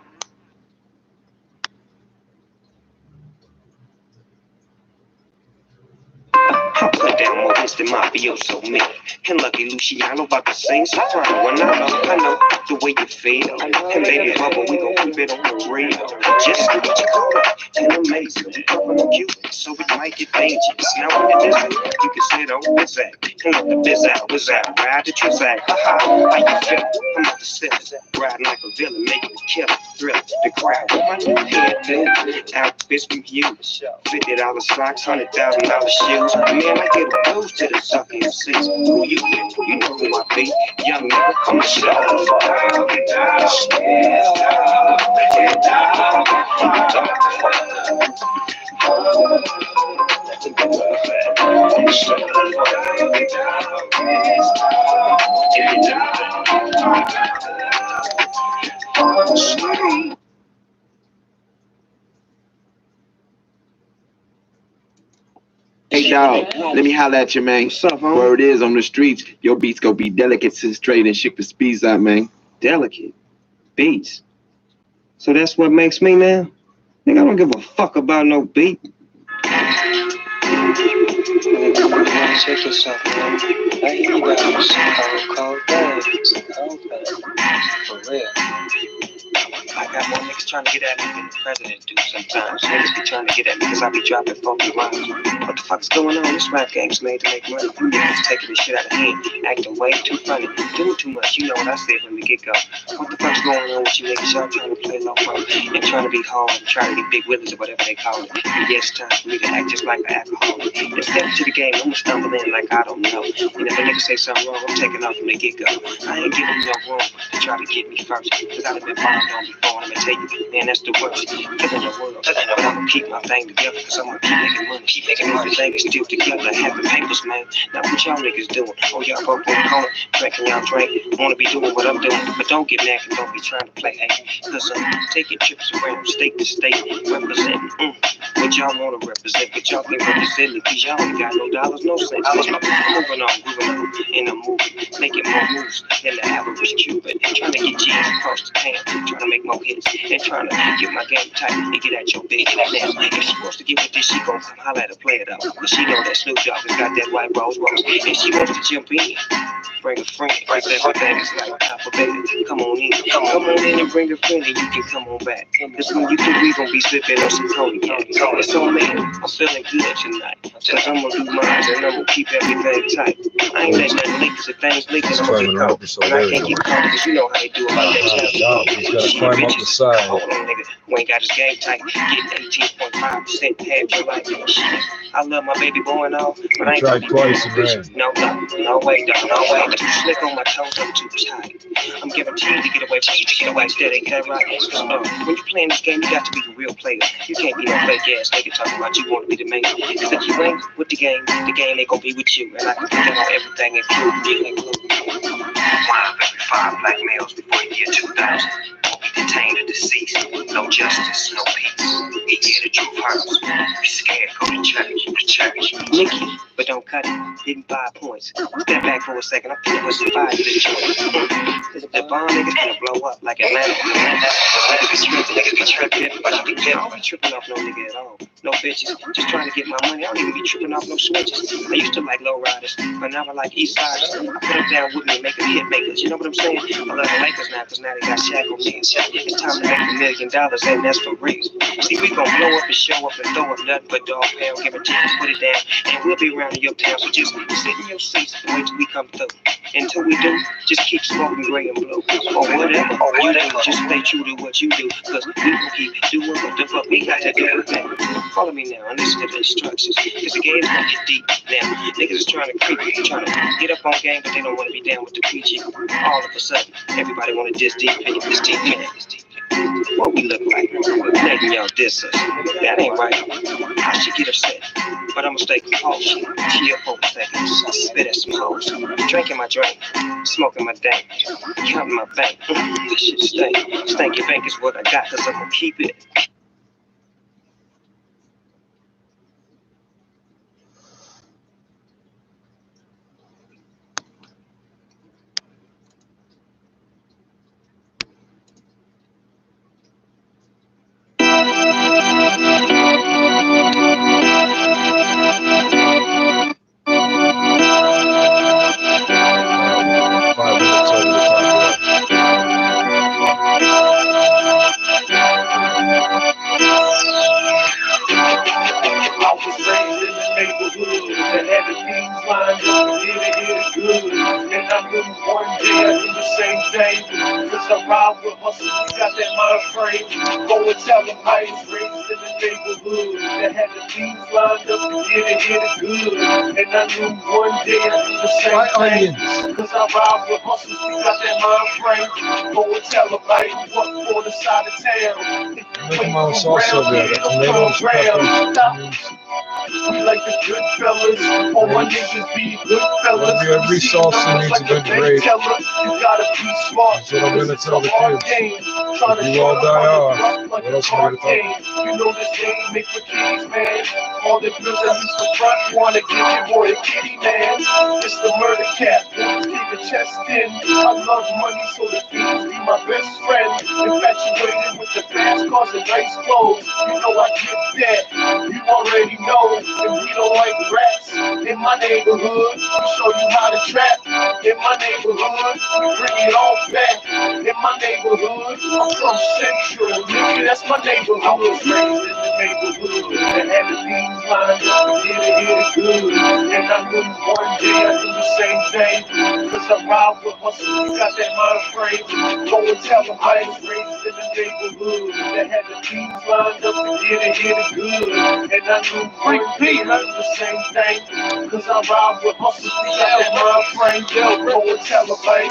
Speaker 16: I put down more hits than mafioso me. And Lucky Luciano about to sing soprano. And I know the way you feel. And baby bubba, we gon' keep it on the real. Just do what you call it. And amazing. We covered on Cuban, so it might get dangerous. Now when it is, you can sit on this act. And let the biz out, ride the transact. How you feel? I'm about to sip, riding like a villain, making it killer, thrill the crowd. With my new head, outfits from you. $50 socks, $100,000 shoes. Man, I get a boost to the sucker MCs. Who you with? You know who I be. Young nigga, I'm a show.
Speaker 17: Hey dog, let me holler at you, man. What's up, homie? Word is on the streets, your beats gonna be delicate since straight and ship the speeds out, man.
Speaker 16: Delicate beats. So that's what makes me now? Nigga, I don't give a fuck about no beat. Check this out, man. I hear you got some cold days. For real. I got more niggas trying to get at me than the president do sometimes. Niggas be trying to get at me because I be dropping funky rhymes. What the fuck's going on? This rap game's made to make money. You niggas taking this shit out of hand, acting way too funny, doing too much. You know what I said from the get-go. What the fuck's going on with you niggas? Y'all trying to play low pro and trying to be hard and trying to be big willies or whatever they call it. And yes, it's time for me to act just like an alcoholic. And step into the game, I'ma stumble in like I don't know. And if a nigga say something wrong, I'm taking off from the get-go. I ain't giving no room to try to get me first, because I've been bombed on before. I'ma tell you, man, that's the worst. Living the world, but I'ma keep my thing together, because I'ma keep making money. Everything is still together, have the papers, man. Now what y'all niggas doing? Oh, y'all both on the corner, drinking y'all drink, wanna be doing what I'm doing, but don't get mad and don't be trying to play, hey. Because taking trips around state to state, representing what y'all wanna represent, but y'all can't represent it, because y'all ain't got no dollars, no cents. Moving on, and I'm moving, making more moves than the average Cuban, trying to get G's across the town, trying to make more hits, and trying to get my game tight and get at your big now. If she wants to get with this, she gon' come holler at a player though, cause she know that Snoop Dogg has got that white Rolls Royce, and she wants to jump in. Bring a friend, cause everything is like alphabetic. Come on in and bring a friend and you can come on back. Cause when you do, we gon' be sipping on some cognac. It's on me, I'm feeling good tonight. Cause I'ma do mine and I'ma keep everything tight. I ain't letting nothing leak, cause if things leak, it's gonna get cold. And I can't get caught, cause you know how they do about that challenge.
Speaker 6: He's gotta climb up the side.
Speaker 16: Hold on, nigga, who ain't got his game tight. Getting 18.5% half your life. Shit, I love my baby boy and all, but I ain't
Speaker 6: tried twice and ran.
Speaker 16: No way, dog, no way. Too slick on my toes, I'm too tight. I'm guaranteed to get away from you, to get away. That ain't that right. When you playing this game, you got to be a real player. You can't be no fake ass nigga talking about you want to be the man. Cause if you ain't with the game ain't gonna be with you. And I can put that on everything, including you. 1 of every 5 black males before the year 2000 will be detained or deceased. No justice, no peace. He hear the truth hurts. Be scared, go to church. Nikki, but don't cut it. Hitting 5 points. Step back for a second. I'm feeling with some fire to the joint. The bomb niggas gonna blow up like Atlanta. Niggas be tripping, but I don't be tripping off no nigga at all. No bitches, just trying to get my money. I don't even be tripping off no switches. I used to like low riders, but now I like east siders. I put them down with me and make them hit makers. You know what I'm saying? I love the Lakers now, cause now they got Shaq on me. It's time to make $1 million, and that's for real. See, we gon' blow up and show up and throw up nothing but dog pound. Guaranteed to put it down, and we'll be around in your town. So just sit in your seats and wait till we come through. Until we do, just keep smoking gray and blue. Or whatever you do, just stay true to what you do. Cause we gon' keep doing what the fuck we got to do. Follow me now and listen to the instructions. Cause the game's gonna get deep now. Niggas is trying to creep, trying to get up on game, but they don't want to be down with the PG. All of a sudden, everybody want to diss deep in this deep man. What we look like, letting y'all diss us. That ain't right. I should get upset, but I'ma stay composed. Chill for a second, spit at some hoes. Drinking my drink, smoking my dank, counting my bank. This shit stink. Stanky bank is what I got, cause I'ma keep it.
Speaker 11: day. Cause I ride with hustlers, we got that mind frame. Go and tell them I was raised in the neighborhood that had the things lined up to get it good. And I knew one day I'd do the same thing. Cause I ride with hustlers, we got that mind frame. Go and tell them I ain't what for the side of town.
Speaker 6: Make my salsa there. The tomatoes, peppers,
Speaker 11: we like the good fellas, all my niggas be good fellas.
Speaker 6: Every salsa needs a good grade.
Speaker 11: You gotta be smart.
Speaker 6: That's what I'm gonna tell the kids. If you all die off, what else am I gonna tell them?
Speaker 11: You know this game make for kiddies, man. All the girls that used to front wanna give your boy a kitty, man. It's the murder cat, keep the chest in. I love money, so the fiends be my best friend. Infatuated with the fast cars and nice clothes. You know I get that, you already know. And we don't like rats in my neighborhood. We show you how to trap in my neighborhood. We bring it all back in my neighborhood. I'm from Central, nigga, that's my neighborhood. I was raised in the neighborhood that had the things lined up to get it good. And I knew one day I'd do the same thing. Cause I ride with hustlers, we got that mind frame. Go and tell them I was raised in the neighborhood that had the things lined up to get it good. And I knew one day I'd do the same thing. Cause I ride with hustlers, we got that mind frame. Go and tell them I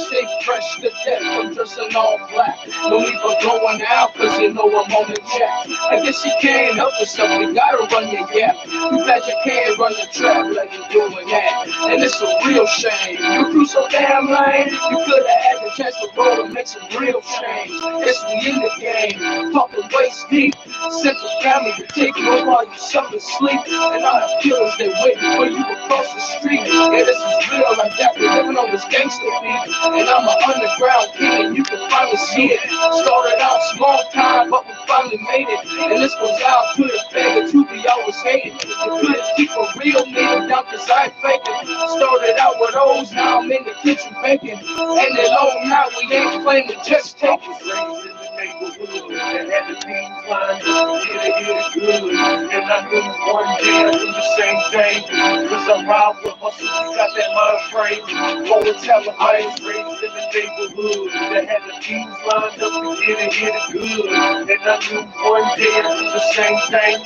Speaker 11: stay fresh to death, I'm dressing all black. Don't even going out cause you know I'm on the jack. I guess you can't help yourself, you gotta run your gap. You bet you can't run the trap like you're doing that. And it's a real shame, you grew so damn lame. You could've had the chance to roll and make some real change. Yes, we in the game, pumping waist deep. Central family to take you over while you suffer sleep. And all the killers they waiting for you across the street. Yeah, this is real, I'm definitely living on this gangster beat. And I'm an underground king and you can finally see it. Started out small time, but we finally made it. And this goes out to the bag of truth we always hated. You couldn't keep a real nigga down cause I ain't faking. Started out with O's, now I'm in the kitchen baking. And then now we ain't playing, we just take it. Neighborhood that had the things lined up to get it good. And I knew one day I'd do the same thing. Cause I ride with hustlers, we got that mind frame. Go and tell them I was raised in the neighborhood that had the things lined up to get it good. And I knew one day I'd do the same thing.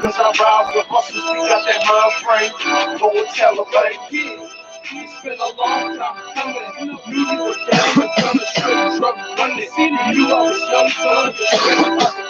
Speaker 11: Cause I ride with hustlers, we got that mind frame. Go and tell them I did. It's been a long time coming. You were down and coming straight drunk running. You always young thug,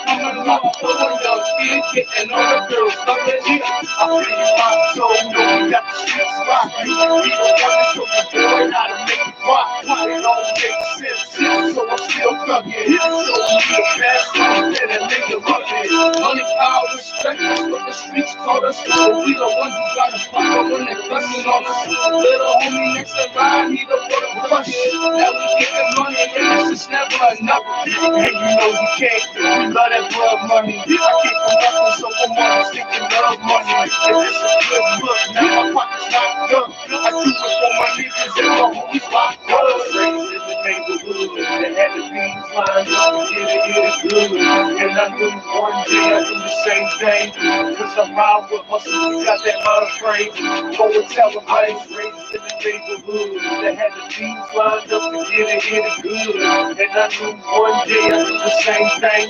Speaker 11: coming along, a young kid, getting all the girls loving you. I feel you, my soul, know we got the streets locked. You be the one that show the boy how to make it rock. It don't make sense, so I'm still thugging. Show me the best, and a nigga love it. Money, power, respect, that's what the streets call us. But we the ones who got to follow when they flexing on us. Little homie next to mine, he the one to crush it. Now we getting money, and this is never enough. Hey, you know you can't, we love that blood money. I came from nothing, so I'm always thinking love money. And it's a good look, now my pocket's locked up. I do it for my niggas and my homies locked up. Raised in the neighborhood that had the things lined up to get it good. And I knew one day I'd do the same thing. Cause I ride with hustlers, we got that mind frame. Go and tell them I was raised in the neighborhood that had the things lined up to get it good. And I knew one day I'd do the same thing.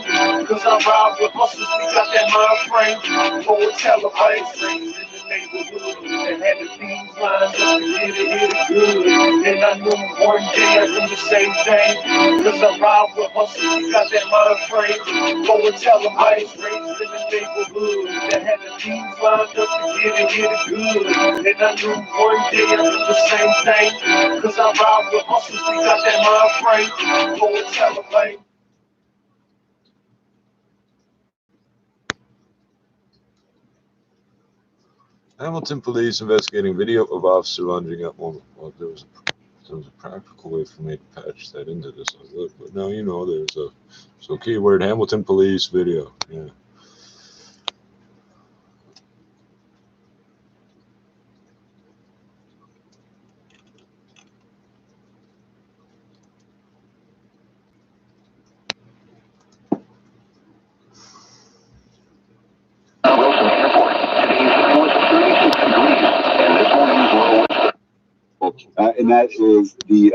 Speaker 11: Cause I ride with hustlers, we got that mind frame. Go and tell them I was raised in the neighborhood that had the things lined up to get it good. And I knew one day I'd do the same thing. Cause I ride with hustlers, we got that mind frame. Go and tell them I was raised in the neighborhood that had the things lined up to get it good. And I knew one day I'd do the same thing. Cause I ride with hustlers, we got that mind frame. Go and tell them I
Speaker 6: Hamilton police investigating video of officer lunging at woman. Well, there was a practical way for me to patch that into this, but now you know there's a so keyword Hamilton police video. Yeah.
Speaker 18: and that is the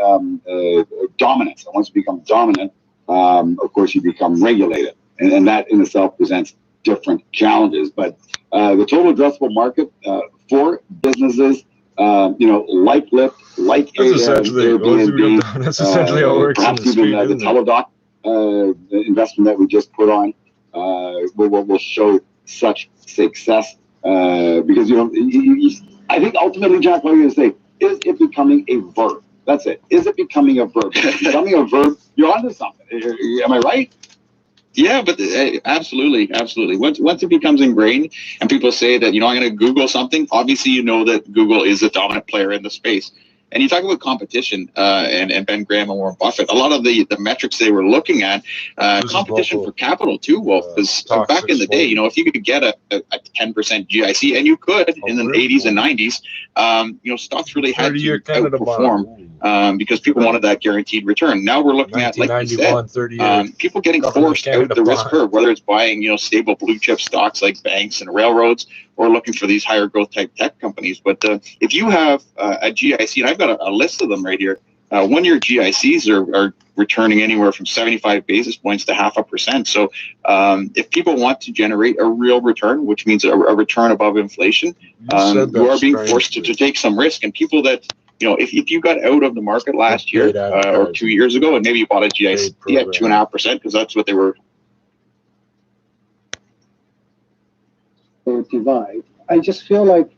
Speaker 18: dominance. And once you become dominant, of course, you become regulated, and that in itself presents different challenges. But the total addressable market for businesses, like Lyft, like Airbnb,
Speaker 6: that's essentially how it works
Speaker 18: perhaps
Speaker 6: in the
Speaker 18: even
Speaker 6: street,
Speaker 18: the Teladoc the investment that we just put on will show such success because I think ultimately, Jack, what you're going to say is it becoming a verb? That's it. Is it becoming a verb? If it's becoming a verb, you're onto something. Am I right?
Speaker 19: Yeah, but absolutely. Once it becomes ingrained and people say that, I'm going to Google something, obviously you know that Google is a dominant player in the space. And you talk about competition and Ben Graham and Warren Buffett, a lot of the metrics they were looking at, competition for capital too, Wolf, because back in the day, if you could get a 10% GIC, and you could in the 80s and 90s, stocks really had to outperform because people wanted that guaranteed return. Now we're looking at, like you said, people getting forced out the risk curve, whether it's buying, stable blue chip stocks like banks and railroads, or looking for these higher growth type tech companies. But if you have a GIC, and I've got a list of them right here, 1 year GICs are returning anywhere from 75 basis points to 0.5%. So if people want to generate a real return, which means a return above inflation, you are being forced to take some risk. And people that, if you got out of the market last year or 2 years ago, and maybe you bought a GIC at 2.5%, because that's what they were.
Speaker 20: Divide. I just feel like,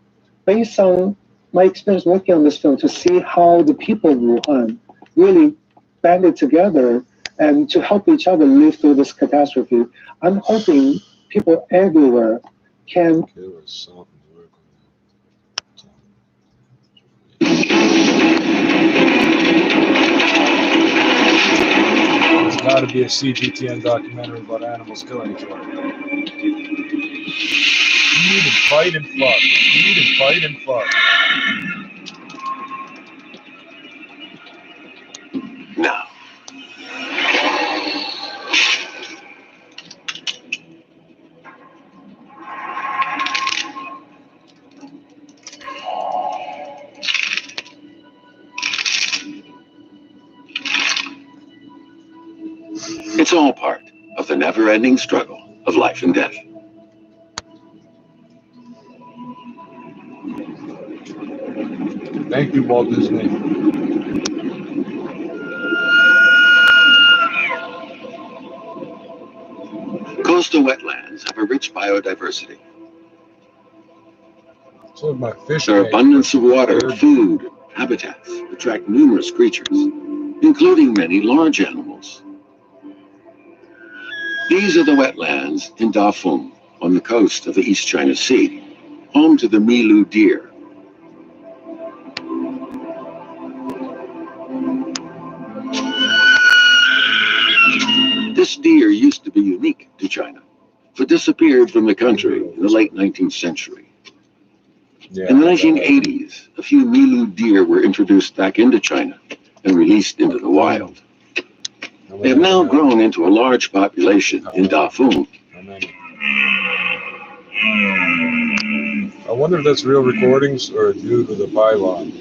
Speaker 20: based on my experience working on this film, to see how the people in Wuhan really banded together and to help each other live through this catastrophe, I'm hoping people everywhere can.
Speaker 6: There's got to be a CGTN documentary about animals killing each other. Feed and fight and fuck. Feed and fight and fuck.
Speaker 5: Now. It's all part of the never-ending struggle of life and death.
Speaker 6: Thank you, Walt Disney.
Speaker 5: Coastal wetlands have a rich biodiversity.
Speaker 6: So my fish.
Speaker 5: Their abundance of water, food, and habitats attract numerous creatures, including many large animals. These are the wetlands in Dafeng, on the coast of the East China Sea, home to the Milu deer. This deer used to be unique to China, but disappeared from the country in the late 19th century. In the 1980s, a few Milu deer were introduced back into China and released into the wild. They have now grown into a large population in Dafeng.
Speaker 6: I wonder if that's real recordings or due to the pylon.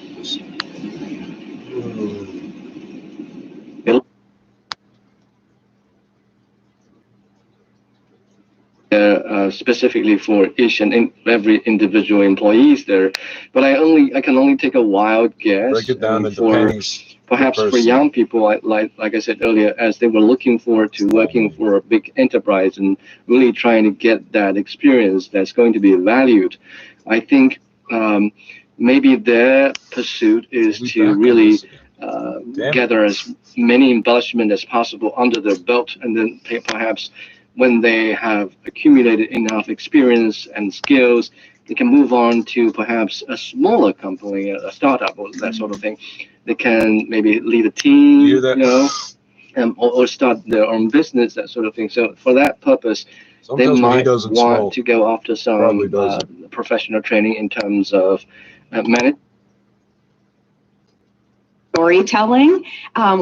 Speaker 21: Specifically for each and every individual employees there, but I can only take a wild guess.
Speaker 6: Break it down into
Speaker 21: for
Speaker 6: pennies.
Speaker 21: Perhaps for young people, like I said earlier, as they were looking forward to working for a big enterprise and really trying to get that experience that's going to be valued, I think maybe their pursuit is to really gather as many embellishments as possible under their belt, and then perhaps when they have accumulated enough experience and skills, they can move on to perhaps a smaller company, a startup, or that sort of thing. They can maybe lead a team, or start their own business, that sort of thing. So for that purpose, they might want to go after some professional training in terms of management
Speaker 2: storytelling,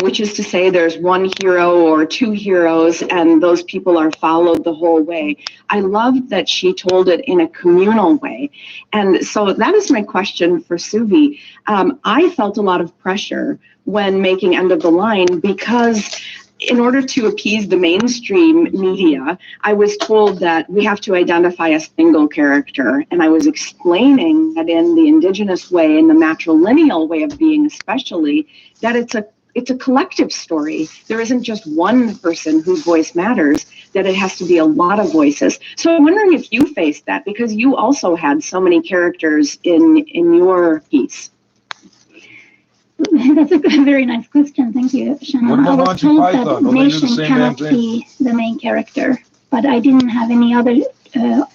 Speaker 2: which is to say there's one hero or two heroes and those people are followed the whole way. I loved that she told it in a communal way. And so that is my question for Suvi. I felt a lot of pressure when making End of the Line because in order to appease the mainstream media, I was told that we have to identify a single character. And I was explaining that in the Indigenous way, in the matrilineal way of being especially, that it's a collective story. There isn't just one person whose voice matters, that it has to be a lot of voices. So I'm wondering if you faced that, because you also had so many characters in your piece.
Speaker 22: That's a very nice question. Thank you, Shannon. I was told that nation cannot be the main character, but I didn't have any other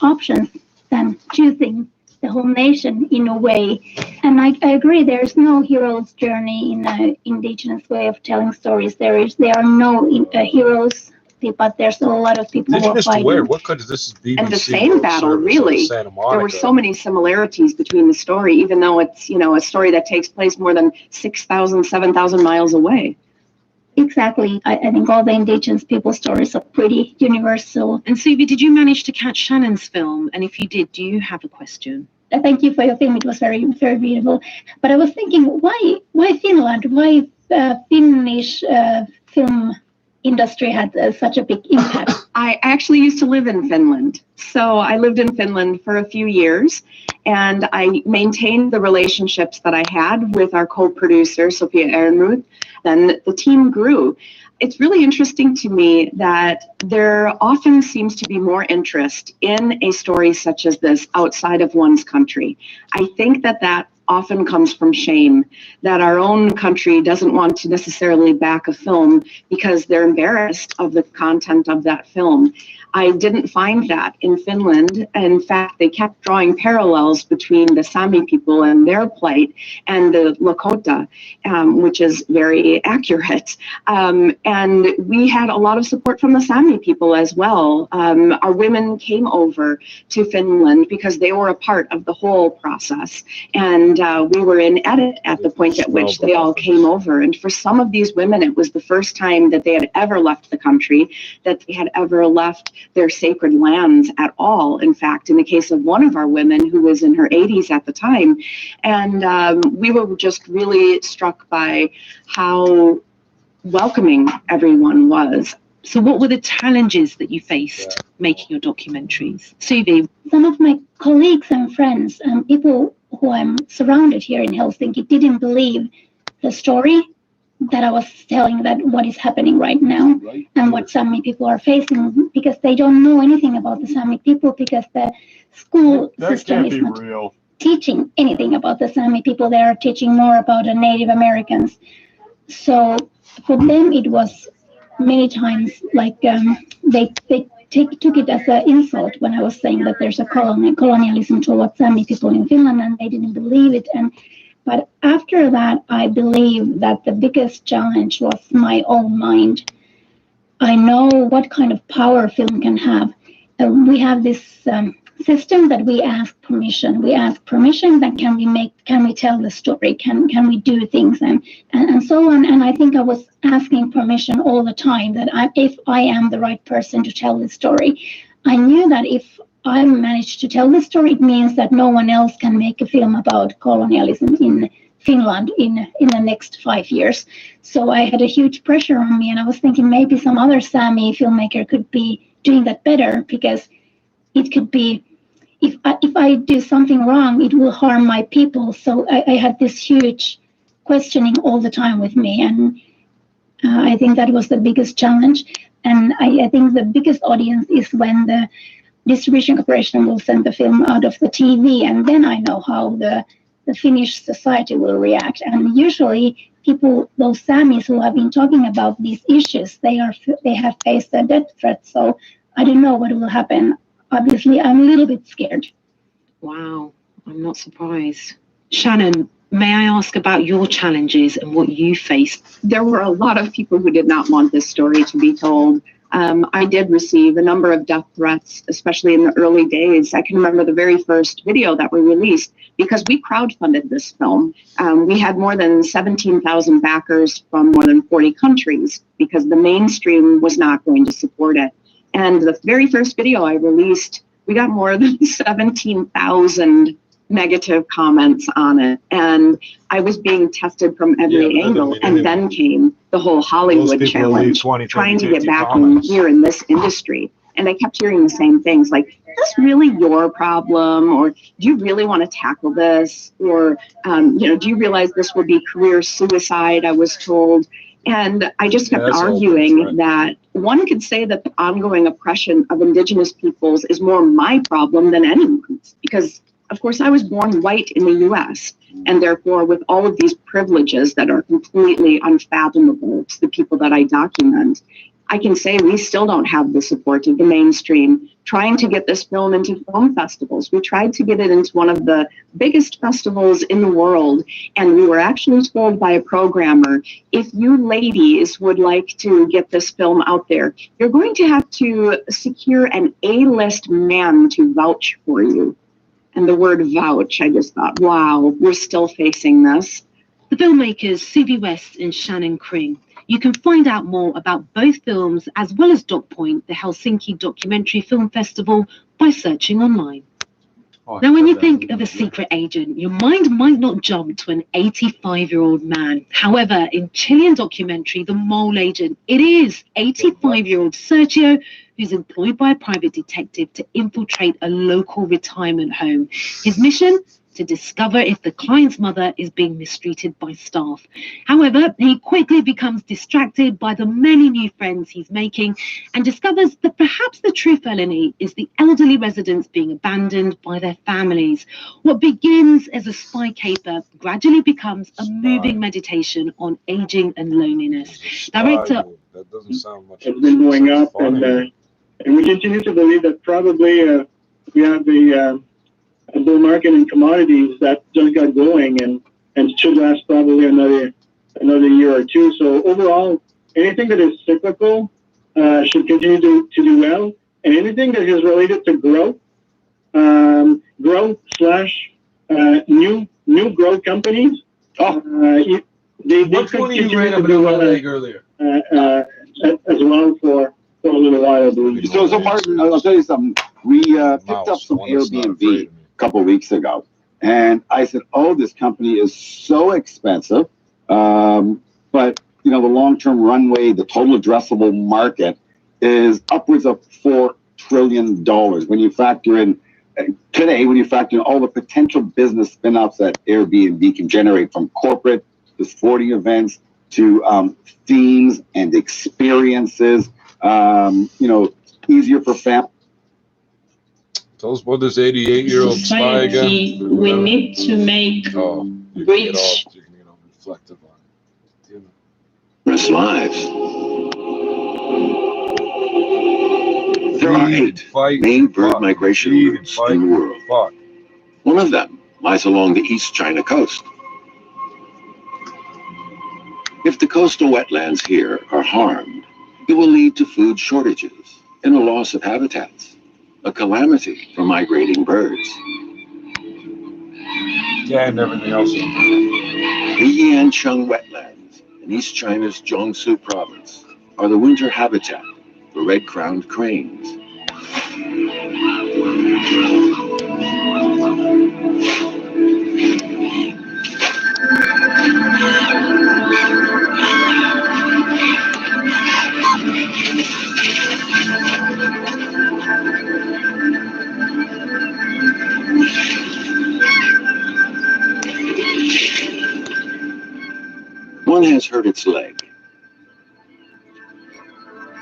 Speaker 22: options than choosing the whole nation in a way. And I agree, there's no hero's journey in an indigenous way of telling stories. There are no heroes, but there's a lot of people who are fighting.
Speaker 6: Where? What could this is BBC?
Speaker 2: And the same battle, really. There were so many similarities between the story, even though it's, a story that takes place more than 6,000, 7,000 miles away.
Speaker 22: Exactly. I think all the indigenous people stories are pretty universal.
Speaker 23: And Suvi, did you manage to catch Shannon's film? And if you did, do you have a question?
Speaker 22: Thank you for your film. It was very, very beautiful. But I was thinking, why Finland? Why Finnish film industry had such a big impact?
Speaker 2: I actually used to live in Finland. So I lived in Finland for a few years, and I maintained the relationships that I had with our co-producer, Sophia Ehrenruth. Then the team grew. It's really interesting to me that there often seems to be more interest in a story such as this outside of one's country. I think that often comes from shame, that our own country doesn't want to necessarily back a film because they're embarrassed of the content of that film. I didn't find that in Finland. In fact, they kept drawing parallels between the Sami people and their plight and the Lakota, which is very accurate. And we had a lot of support from the Sami people as well. Our women came over to Finland because they were a part of the whole process. And we were in edit at the point at which they all came over. And for some of these women, it was the first time that they had ever left the country, that they had ever left their sacred lands at all. In fact, in the case of one of our women who was in her 80s at the time. And we were just really struck by how welcoming everyone was.
Speaker 23: So what were the challenges that you faced making your documentaries? Suvi?
Speaker 22: Some of my colleagues and friends and people who I'm surrounded here in Helsinki didn't believe the story that I was telling, that what is happening right now and what Sami people are facing, because they don't know anything about the Sami people, because the school system is not teaching anything about the Sami people. They are teaching more about the Native Americans. So for them, it was many times like they took it as an insult when I was saying that there's a colonialism towards Sami people in Finland, and they didn't believe it. But after that, I believe that the biggest challenge was my own mind. I know what kind of power film can have. We have this system that we ask permission. We ask permission that can we tell the story? Can we do things and so on? And I think I was asking permission all the time that if I am the right person to tell the story. I knew that if I managed to tell the story, it means that no one else can make a film about colonialism in Finland in the next 5 years. So I had a huge pressure on me, and I was thinking maybe some other Sami filmmaker could be doing that better, because it could be, if I do something wrong, it will harm my people. So I had this huge questioning all the time with me, and I think that was the biggest challenge. And I think the biggest audience is when the distribution corporation will send the film out of the TV, and then I know how the Finnish society will react. And usually people, those Samis who have been talking about these issues, they have faced a death threat. So I don't know what will happen. Obviously, I'm a little bit scared.
Speaker 23: Wow, I'm not surprised. Shannon, may I ask about your challenges and what you faced?
Speaker 2: There were a lot of people who did not want this story to be told. I did receive a number of death threats, especially in the early days. I can remember the very first video that we released because we crowdfunded this film. We had more than 17,000 backers from more than 40 countries because the mainstream was not going to support it. And the very first video I released, we got more than 17,000 negative comments on it. And I was being tested from every angle. And then came the whole Hollywood challenge, trying to get back in here in this industry. And I kept hearing the same things like, is this really your problem? Or do you really want to tackle this? Or, do you realize this will be career suicide, I was told. And I just kept arguing that one could say that the ongoing oppression of Indigenous peoples is more my problem than anyone's. Because, of course, I was born white in the U.S. and therefore with all of these privileges that are completely unfathomable to the people that I document, I can say we still don't have the support of the mainstream trying to get this film into film festivals. We tried to get it into one of the biggest festivals in the world, and we were actually told by a programmer, if you ladies would like to get this film out there, you're going to have to secure an A-list man to vouch for you. And the word vouch, I just thought, wow, we're still facing this.
Speaker 23: The filmmakers Suvi West and Shannon Kring. You can find out more about both films as well as Dog Point, the Helsinki Documentary Film Festival, by searching online. Now, when you think of a secret agent, your mind might not jump to an 85-year-old man. However, in Chilean documentary, The Mole Agent, it is 85-year-old Sergio, who's employed by a private detective to infiltrate a local retirement home. His mission? To discover if the client's mother is being mistreated by staff. However, he quickly becomes distracted by the many new friends he's making and discovers that perhaps the true felony is the elderly residents being abandoned by their families. What begins as a spy caper gradually becomes a moving meditation on aging and loneliness. Director...
Speaker 6: That doesn't sound much.
Speaker 3: It's been going up, and we continue to believe that probably we have a bull market in commodities that just got going and should last probably another year or two. So overall, anything that is cyclical should continue to do well, and anything that is related to growth new growth companies. They continue to do well
Speaker 4: earlier
Speaker 3: as well for a little while, I believe.
Speaker 18: So Martin, I'll tell you something. We picked up some Airbnb couple weeks ago, and I said, oh, this company is so expensive, but the long-term runway, the total addressable market is upwards of $4 trillion when you factor in all the potential business spin-offs that Airbnb can generate, from corporate to sporting events to themes and experiences, easier for families.
Speaker 6: Tell us about this 88-year-old spy again.
Speaker 7: We need to make bridge.
Speaker 5: Rest lives. There are 8 main bird migration routes in the world. One of them lies along the East China coast. If the coastal wetlands here are harmed, it will lead to food shortages and a loss of habitats. A calamity for migrating birds.
Speaker 6: Yeah, and everything else.
Speaker 5: The Yancheng wetlands in East China's Jiangsu province are the winter habitat for red-crowned cranes. One has hurt its leg.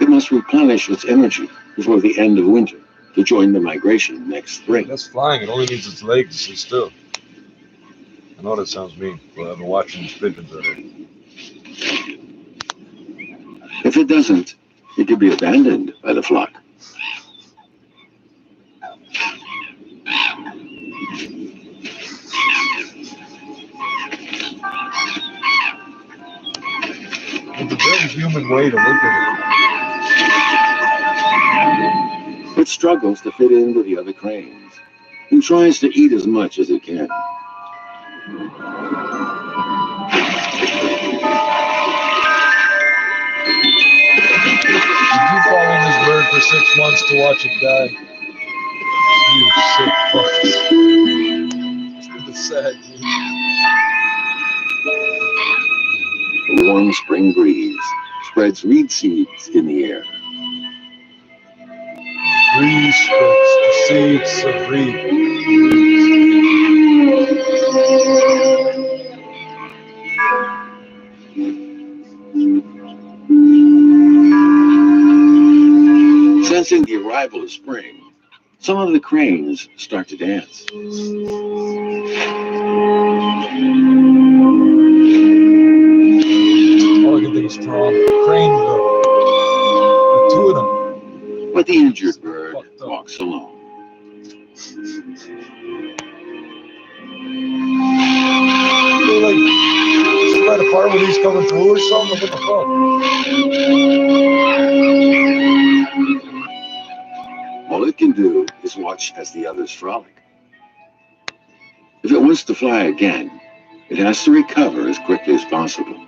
Speaker 5: It must replenish its energy before the end of winter to join the migration next spring.
Speaker 6: That's flying. It only needs its legs to sit still. I know that sounds mean, but I've been watching these pigeons already.
Speaker 5: If it doesn't, it could be abandoned by the flock.
Speaker 6: It's a very human way to look at it.
Speaker 5: It struggles to fit in with the other cranes and tries to eat as much as it can.
Speaker 6: Did you follow this bird for 6 months to watch it die? You sick fucks. It's sad, dude.
Speaker 5: The warm spring breeze spreads reed seeds in the air.
Speaker 6: Breeze spreads the seeds of reed.
Speaker 5: Sensing the arrival of spring, some of the cranes start to dance.
Speaker 6: All I can think is strong. Crane, the two of them.
Speaker 5: But the injured bird walks alone.
Speaker 6: They're like spread apart when he's coming through or something. What the fuck?
Speaker 5: All it can do is watch as the others frolic. If it wants to fly again, it has to recover as quickly as possible.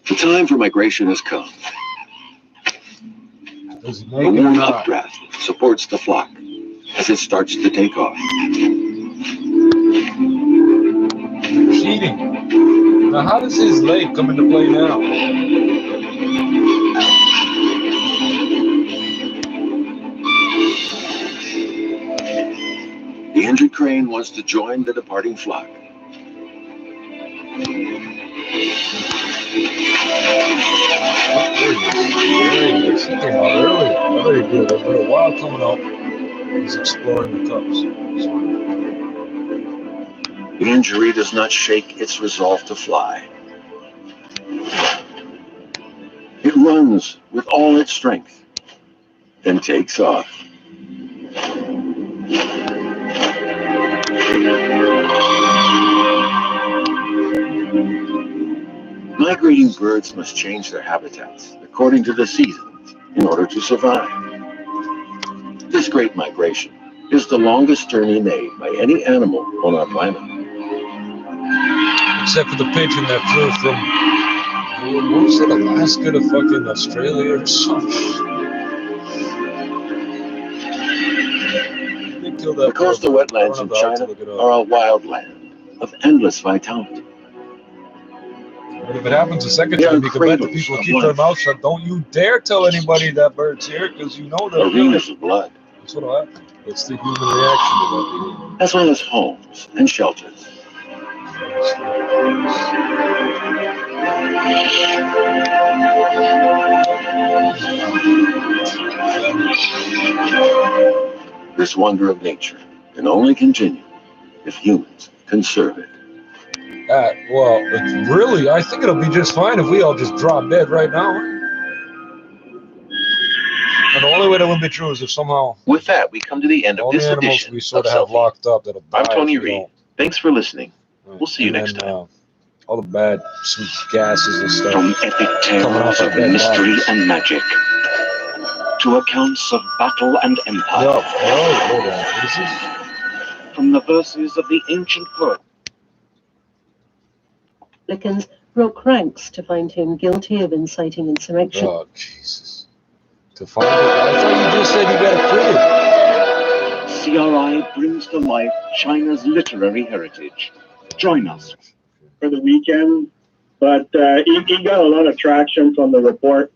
Speaker 5: The time for migration has come. A warm updraft supports the flock as it starts to take off.
Speaker 6: Cheating. Now, how does his leg come into play now?
Speaker 5: The injured crane wants to join the departing flock.
Speaker 6: He came out early. Very good. There's been a while coming out. He's exploring the cups.
Speaker 5: The injury does not shake its resolve to fly. It runs with all its strength, then takes off. Migrating birds must change their habitats according to the seasons in order to survive. This great migration is the longest journey made by any animal on our planet.
Speaker 6: Except for the pigeon that flew from, what was it, Alaska to fucking Australia or something?
Speaker 5: The coastal wetlands in China are a wild land of endless vitality.
Speaker 6: But if it happens a second time, you can bet the people keep their mouth shut. Don't you dare tell anybody that bird's here, because you know they're
Speaker 5: arenas of blood.
Speaker 6: That's what'll happen. It's the human reaction to that behavior.
Speaker 5: As well as homes and shelters. This wonder of nature can only continue if humans conserve it.
Speaker 6: Well, really, I think it'll be just fine if we all just drop dead right now. And the only way that would be true is if somehow...
Speaker 17: With that, we come to the end of this edition
Speaker 6: we sort of have locked up that'll die.
Speaker 17: I'm Tony Reed. Thanks for listening. We'll see you next time.
Speaker 6: All the bad sweet gases and stuff.
Speaker 1: From epic tales of mystery and magic to accounts of battle and empire. From the verses of the ancient poet.
Speaker 4: Republicans broke ranks to find him guilty of inciting insurrection.
Speaker 6: Oh, Jesus. To find it? I thought you just said you got acquitted.
Speaker 1: CRI brings to life China's literary heritage. Join us.
Speaker 3: For the weekend, but he got a lot of traction from the report.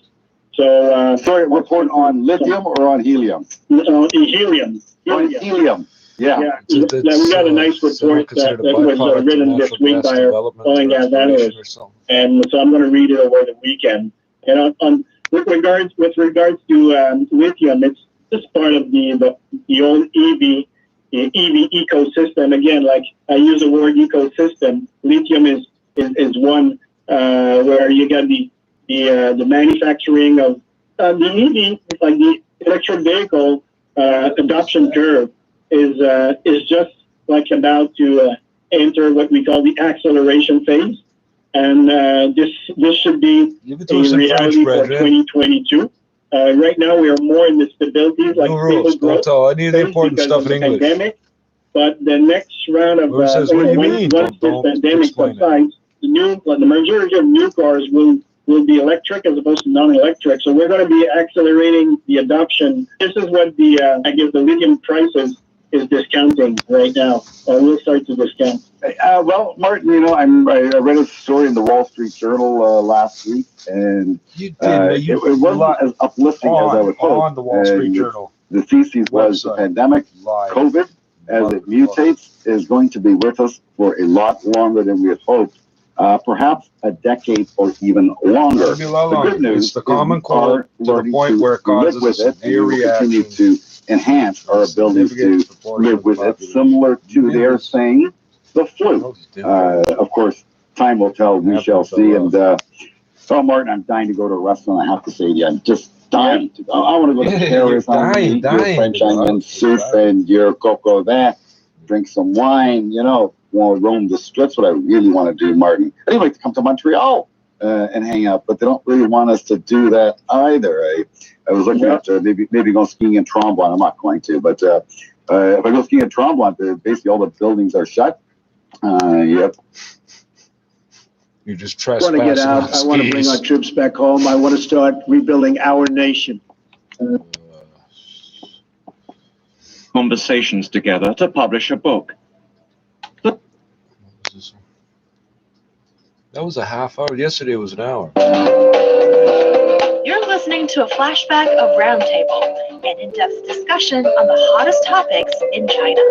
Speaker 3: So,
Speaker 18: sorry, report on lithium or on helium?
Speaker 3: Helium.
Speaker 18: On helium. Yeah.
Speaker 3: We got a nice report that was written this week by our oil and gas analyst, and so I'm going to read it over the weekend. And with regards to lithium, it's just part of the old EV ecosystem. Again, like I use the word ecosystem. Lithium is is one where you got the manufacturing of the electric vehicle adoption curve is just like about to enter what we call the acceleration phase, and this should be a reality for 2022. Right now, we are more in the stability, like stable growth,
Speaker 6: I need the important stuff in English.
Speaker 3: Pandemic, but the next round of once this pandemic subsides, the majority of new cars will be electric as opposed to non-electric. So we're going to be accelerating the adoption. This is what the lithium prices is discounting right now. We'll start to discount.
Speaker 18: Well, Martin, I read a story in the Wall Street Journal last week, and it wasn't as uplifting as I would hope.
Speaker 6: On the Wall Street Journal.
Speaker 18: The thesis was the pandemic, COVID, as it mutates, is going to be with us for a lot longer than we had hoped. Perhaps a decade or even longer. The good news
Speaker 6: is the common cold to the point where it causes a severe reaction.
Speaker 18: Continue to enhance our abilities to live with it, similar to their saying, the flu. Of course, time will tell. We shall see. And so, Martin, I'm dying to go to a restaurant. I have to say, I'm just dying to go. I want to go to Paris. I want to eat your French onion soup and your coco there. Drink some wine. Want to roam the strips. What I really want to do, Martin. I'd like to come to Montreal and hang out, but they don't really want us to do that either. I was looking at maybe going skiing in Tremblant. I'm not going to, but if I go skiing in Tremblant, basically all the buildings are shut. Yep.
Speaker 6: You just
Speaker 10: I want to get out. I want to bring our troops back home. I want to start rebuilding our nation.
Speaker 1: Conversations together to publish a book.
Speaker 6: That was a half hour. Yesterday it was an hour.
Speaker 13: You're listening to a flashback of Roundtable, an in-depth discussion on the hottest topics in China.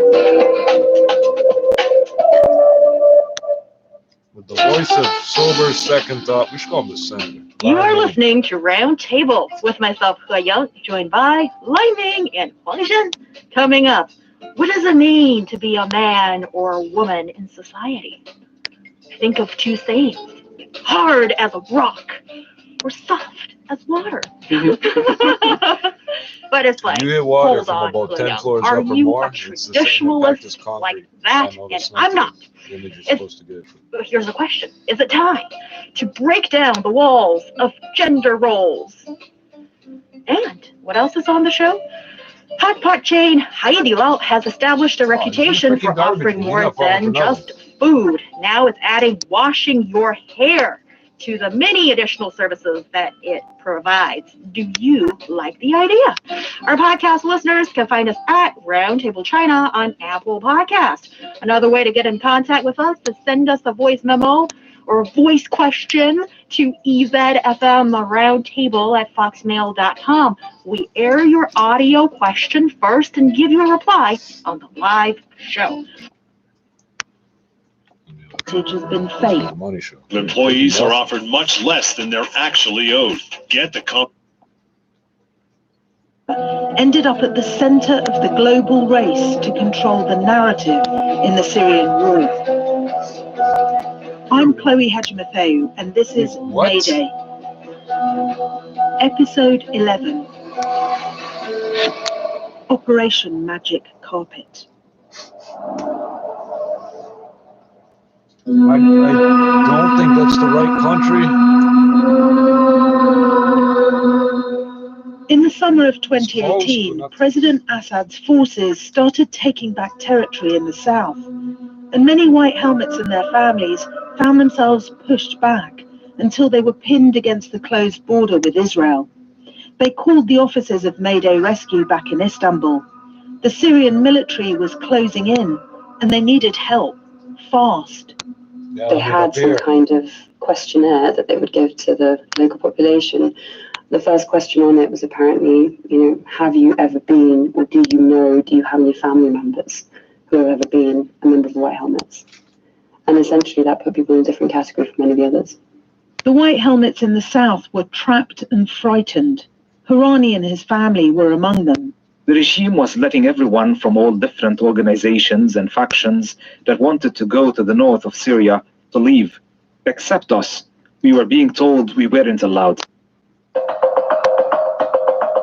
Speaker 6: With the voice of sober second thought, we should call him the senator.
Speaker 13: You are listening to Roundtable with myself, He Yang, joined by Lai Ming and Huang Shen. Coming up, what does it mean to be a man or a woman in society? Think of two sayings, hard as a rock or soft as water. But it's like,
Speaker 6: you hit water
Speaker 13: hold
Speaker 6: from
Speaker 13: on,
Speaker 6: about 10 floors
Speaker 13: are
Speaker 6: up or
Speaker 13: you
Speaker 6: more?
Speaker 13: a traditionalist like that? And I'm not. Here's the question. Is it time to break down the walls of gender roles? And what else is on the show? Hot pot chain Haidilao has established a reputation for offering more than just food. Now it's adding washing your hair to the many additional services that it provides. Do you like the idea? Our podcast listeners can find us at Roundtable China on Apple Podcast. Another way to get in contact with us is send us a voice memo or a voice question to ezfmroundtable@foxmail.com. We air your audio question first and give you a reply on the live show. Has been fake.
Speaker 8: Employees are offered much less than they're actually owed. Get the
Speaker 23: ended up at the center of the global race to control the narrative in the Syrian war. I'm Chloe Hedgematthew, and this is Mayday. Episode 11. Operation Magic Carpet.
Speaker 6: I don't think that's the right country.
Speaker 23: In the summer of 2018, President Assad's forces started taking back territory in the south, and many white helmets and their families found themselves pushed back until they were pinned against the closed border with Israel. They called the officers of Mayday Rescue back in Istanbul. The Syrian military was closing in, and they needed help, fast.
Speaker 14: They had some kind of questionnaire that they would give to the local population. The first question on it was apparently, have you ever been, or do you have any family members who have ever been a member of the White Helmets? And essentially that put people in a different category from any of the others.
Speaker 23: The White Helmets in the south were trapped and frightened. Harani and his family were among them.
Speaker 24: The regime was letting everyone from all different organizations and factions that wanted to go to the north of Syria to leave. Except us. We were being told we weren't allowed.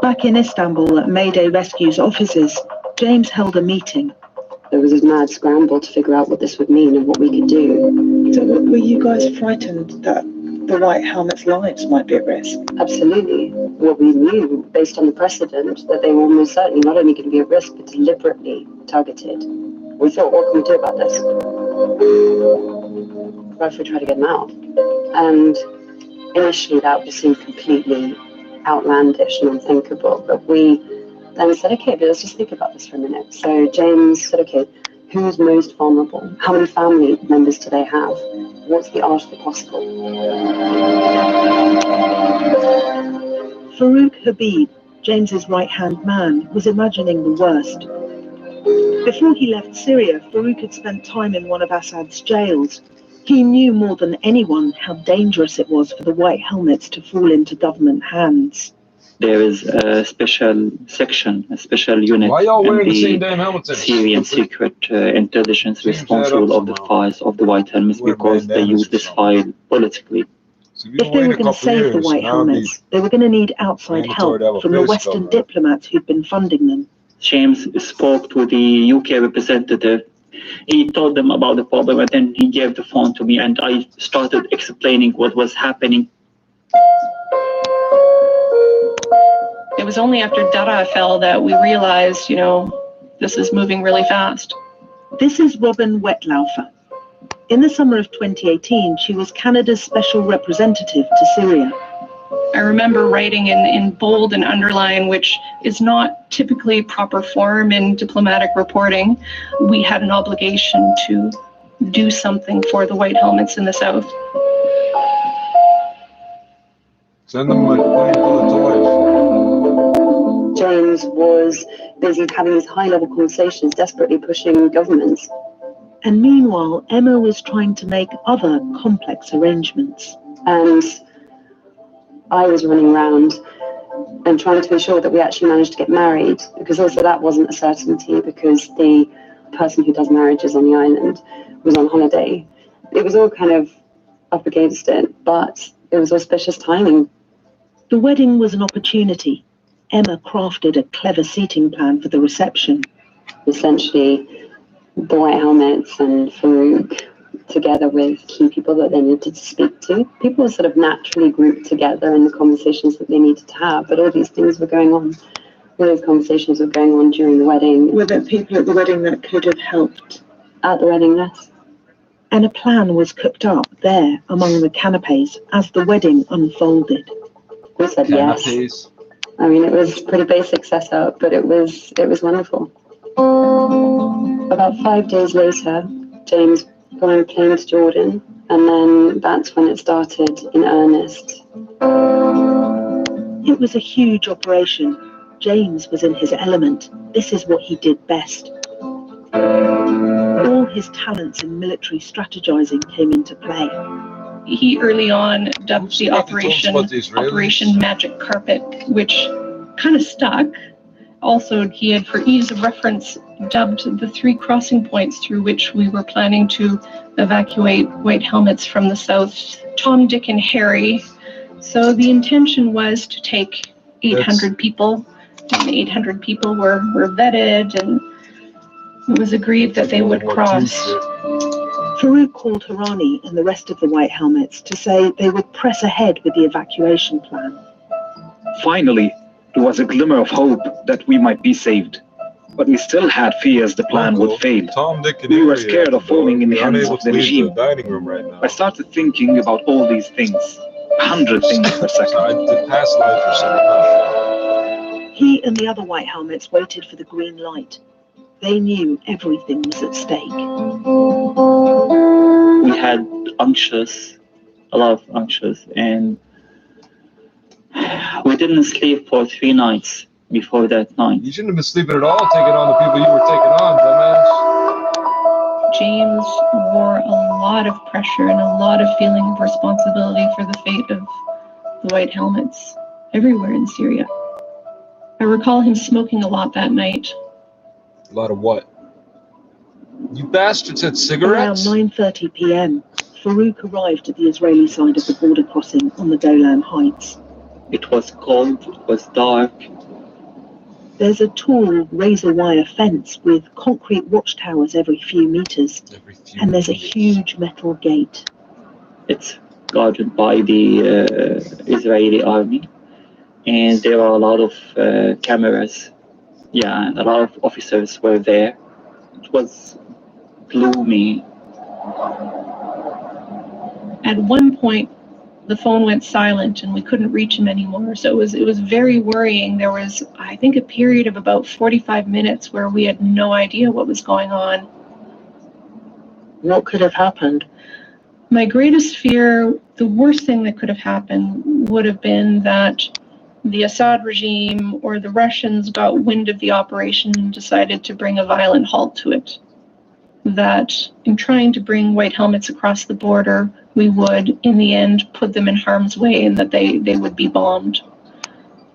Speaker 9: Back in Istanbul at Mayday Rescue's offices, James held a meeting.
Speaker 14: There was a mad scramble to figure out what this would mean and what we could do.
Speaker 9: So were you guys frightened that the White Helmets' lives might be at risk?
Speaker 14: Absolutely. What we knew, based on the precedent, that they were almost certainly not only going to be at risk, but deliberately targeted. We thought, what can we do about this? What if we try to get them out? And initially that would seem completely outlandish and unthinkable, but we then said, okay, but let's just think about this for a minute. So James said, okay, who's most vulnerable? How many family members do they have? What's the art of the possible?
Speaker 9: Farouk Habib, James's right-hand man, was imagining the worst. Before he left Syria, Farouk had spent time in one of Assad's jails. He knew more than anyone how dangerous it was for the White Helmets to fall into government hands.
Speaker 12: There is a special section, a special unit
Speaker 6: Why y'all wearing
Speaker 12: in
Speaker 6: the same damn helmets?
Speaker 12: Syrian secret intelligence responsible of the files of the White Helmets because they use this file politically.
Speaker 9: If they were going to save the White Helmets, they were going to need outside help from the Western diplomats who'd been funding them.
Speaker 12: James spoke to the UK representative. He told them about the problem, and then he gave the phone to me, and I started explaining what was happening.
Speaker 15: It was only after Dara fell that we realized, this is moving really fast.
Speaker 9: This is Robin Wetlaufer. In the summer of 2018, she was Canada's special representative to Syria.
Speaker 15: I remember writing in bold and underline, which is not typically proper form in diplomatic reporting. We had an obligation to do something for the White Helmets in the South.
Speaker 6: Send them a plane full of toys.
Speaker 14: James was busy having these high-level conversations, desperately pushing governments.
Speaker 9: And meanwhile, Emma was trying to make other complex arrangements.
Speaker 14: And I was running around and trying to ensure that we actually managed to get married, because also that wasn't a certainty because the person who does marriages on the island was on holiday. It was all kind of up against it, but it was auspicious timing.
Speaker 9: The wedding was an opportunity. Emma crafted a clever seating plan for the reception.
Speaker 14: Essentially, the White Helmets and Farouk, together with key people that they needed to speak to. People were sort of naturally grouped together in the conversations that they needed to have, but all these things were going on. All those conversations were going on during the wedding.
Speaker 9: Were there people at the wedding that could have helped?
Speaker 14: At the wedding, yes.
Speaker 9: And a plan was cooked up there among the canapes as the wedding unfolded.
Speaker 14: We said yes. I mean, it was a pretty basic setup, but it was wonderful. About 5 days later, James got on a plane to Jordan, and then that's when it started in earnest.
Speaker 9: It was a huge operation. James was in his element. This is what he did best. All his talents in military strategizing came into play.
Speaker 15: He early on dubbed the Operation Magic Carpet, which kind of stuck. Also, he had, for ease of reference, dubbed the 3 crossing points through which we were planning to evacuate White Helmets from the south: Tom, Dick, and Harry. So the intention was to take 800 people, and 800 people were vetted, and it was agreed that they would cross.
Speaker 9: Farouk called Harani and the rest of the White Helmets to say they would press ahead with the evacuation plan.
Speaker 24: Finally, there was a glimmer of hope that we might be saved. But we still had fears the plan would fail. We were scared of falling in the hands of the regime. I started thinking about all these things, 100 things per second.
Speaker 9: He and the other White Helmets waited for the green light. They knew everything was at stake.
Speaker 12: We had a lot of anxious, and we didn't sleep for 3 nights before that night.
Speaker 6: You shouldn't have been sleeping at all, taking on the people you were taking on, dumbass.
Speaker 15: James wore a lot of pressure and a lot of feeling of responsibility for the fate of the White Helmets everywhere in Syria. I recall him smoking a lot that night.
Speaker 6: A lot of what? You bastards had cigarettes?
Speaker 9: Around 9:30 p.m., Farouk arrived at the Israeli side of the border crossing on the Golan Heights.
Speaker 12: It was cold, it was dark.
Speaker 9: There's a tall razor wire fence with concrete watchtowers every few meters, and there's a huge metal gate.
Speaker 12: It's guarded by the Israeli army, and there are a lot of cameras. Yeah, and a lot of officers were there. It was gloomy.
Speaker 15: At one point, the phone went silent and we couldn't reach him anymore. So it was very worrying. There was, I think, a period of about 45 minutes where we had no idea what was going on.
Speaker 9: What could have happened?
Speaker 15: My greatest fear, the worst thing that could have happened, would have been that the Assad regime or the Russians got wind of the operation and decided to bring a violent halt to it. That in trying to bring white helmets across the border, we would, in the end, put them in harm's way and that they would be bombed.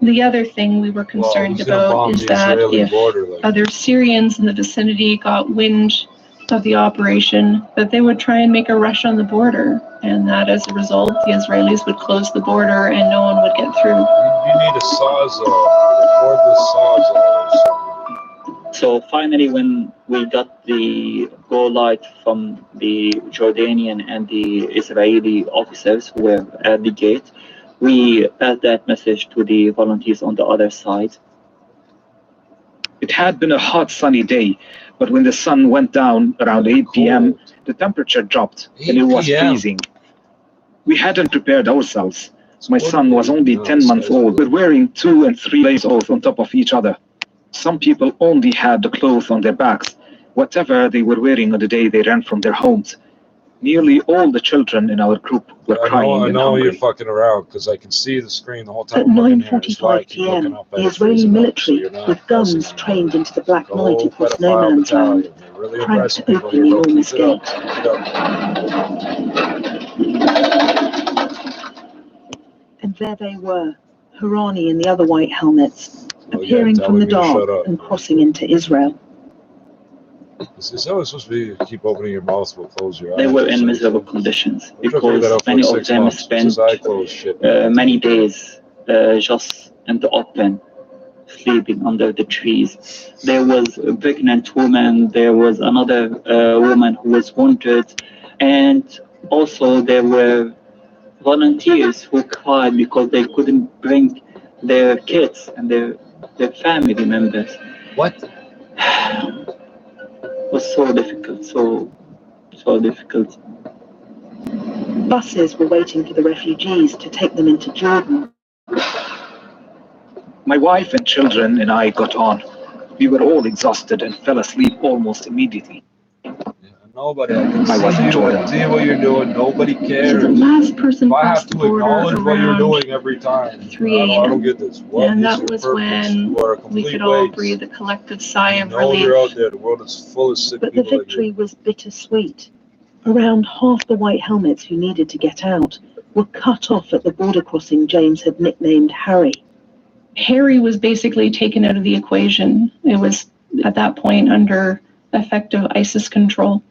Speaker 15: The other thing we were concerned about is that if other Syrians in the vicinity got wind of the operation, that they would try and make a rush on the border, and that as a result, the Israelis would close the border and no one would get through.
Speaker 6: You need a sawzall, a cordless sawzall.
Speaker 12: So finally, when we got the go light from the Jordanian and the Israeli officers who were at the gate, we passed that message to the volunteers on the other side.
Speaker 24: It had been a hot, sunny day, but when the sun went down around 8 p.m., the temperature dropped and it was freezing. We hadn't prepared ourselves. My son was only 10 months old. We're wearing 2 and 3 layers on top of each other. Some people only had the clothes on their backs, whatever they were wearing on the day they ran from their homes. Nearly all the children in our group were crying
Speaker 6: I
Speaker 24: and
Speaker 6: know
Speaker 24: hungry.
Speaker 6: you're fucking around because I can see the screen the whole time.
Speaker 9: At 9:45 p.m., the Israeli military, with guns trained into the black night across no man's land, cranked open the enormous gate. And there they were, Harani and the other white helmets, appearing from the dark and crossing into Israel.
Speaker 6: Is that what's supposed to be? Keep opening your mouth but close your eyes.
Speaker 12: They were in miserable conditions because many of them spent many days just in the open, sleeping under the trees. There was a pregnant woman, there was another woman who was wounded, and also there were volunteers who cried because they couldn't bring their kids and their family members.
Speaker 6: What?
Speaker 12: It was so difficult, so difficult.
Speaker 9: Buses were waiting for the refugees to take them into Jordan.
Speaker 24: My wife and children and I got on. We were all exhausted and fell asleep almost immediately.
Speaker 6: Nobody can see what you're doing. Nobody cares.
Speaker 15: The last person
Speaker 6: if I have
Speaker 15: crossed the
Speaker 6: to
Speaker 15: border
Speaker 6: acknowledge what you're doing every time.
Speaker 15: 3 a.m.
Speaker 6: I don't get this. What
Speaker 15: and
Speaker 6: is
Speaker 15: that
Speaker 6: your
Speaker 15: was
Speaker 6: purpose?
Speaker 15: when we could all breathe a collective sigh of relief.
Speaker 6: You're out there. The world is full of sick
Speaker 9: But the
Speaker 6: people.
Speaker 9: victory was bittersweet. Around half the white helmets who needed to get out were cut off at the border crossing James had nicknamed Harry.
Speaker 15: Harry was basically taken out of the equation. It was at that point under effective ISIS control.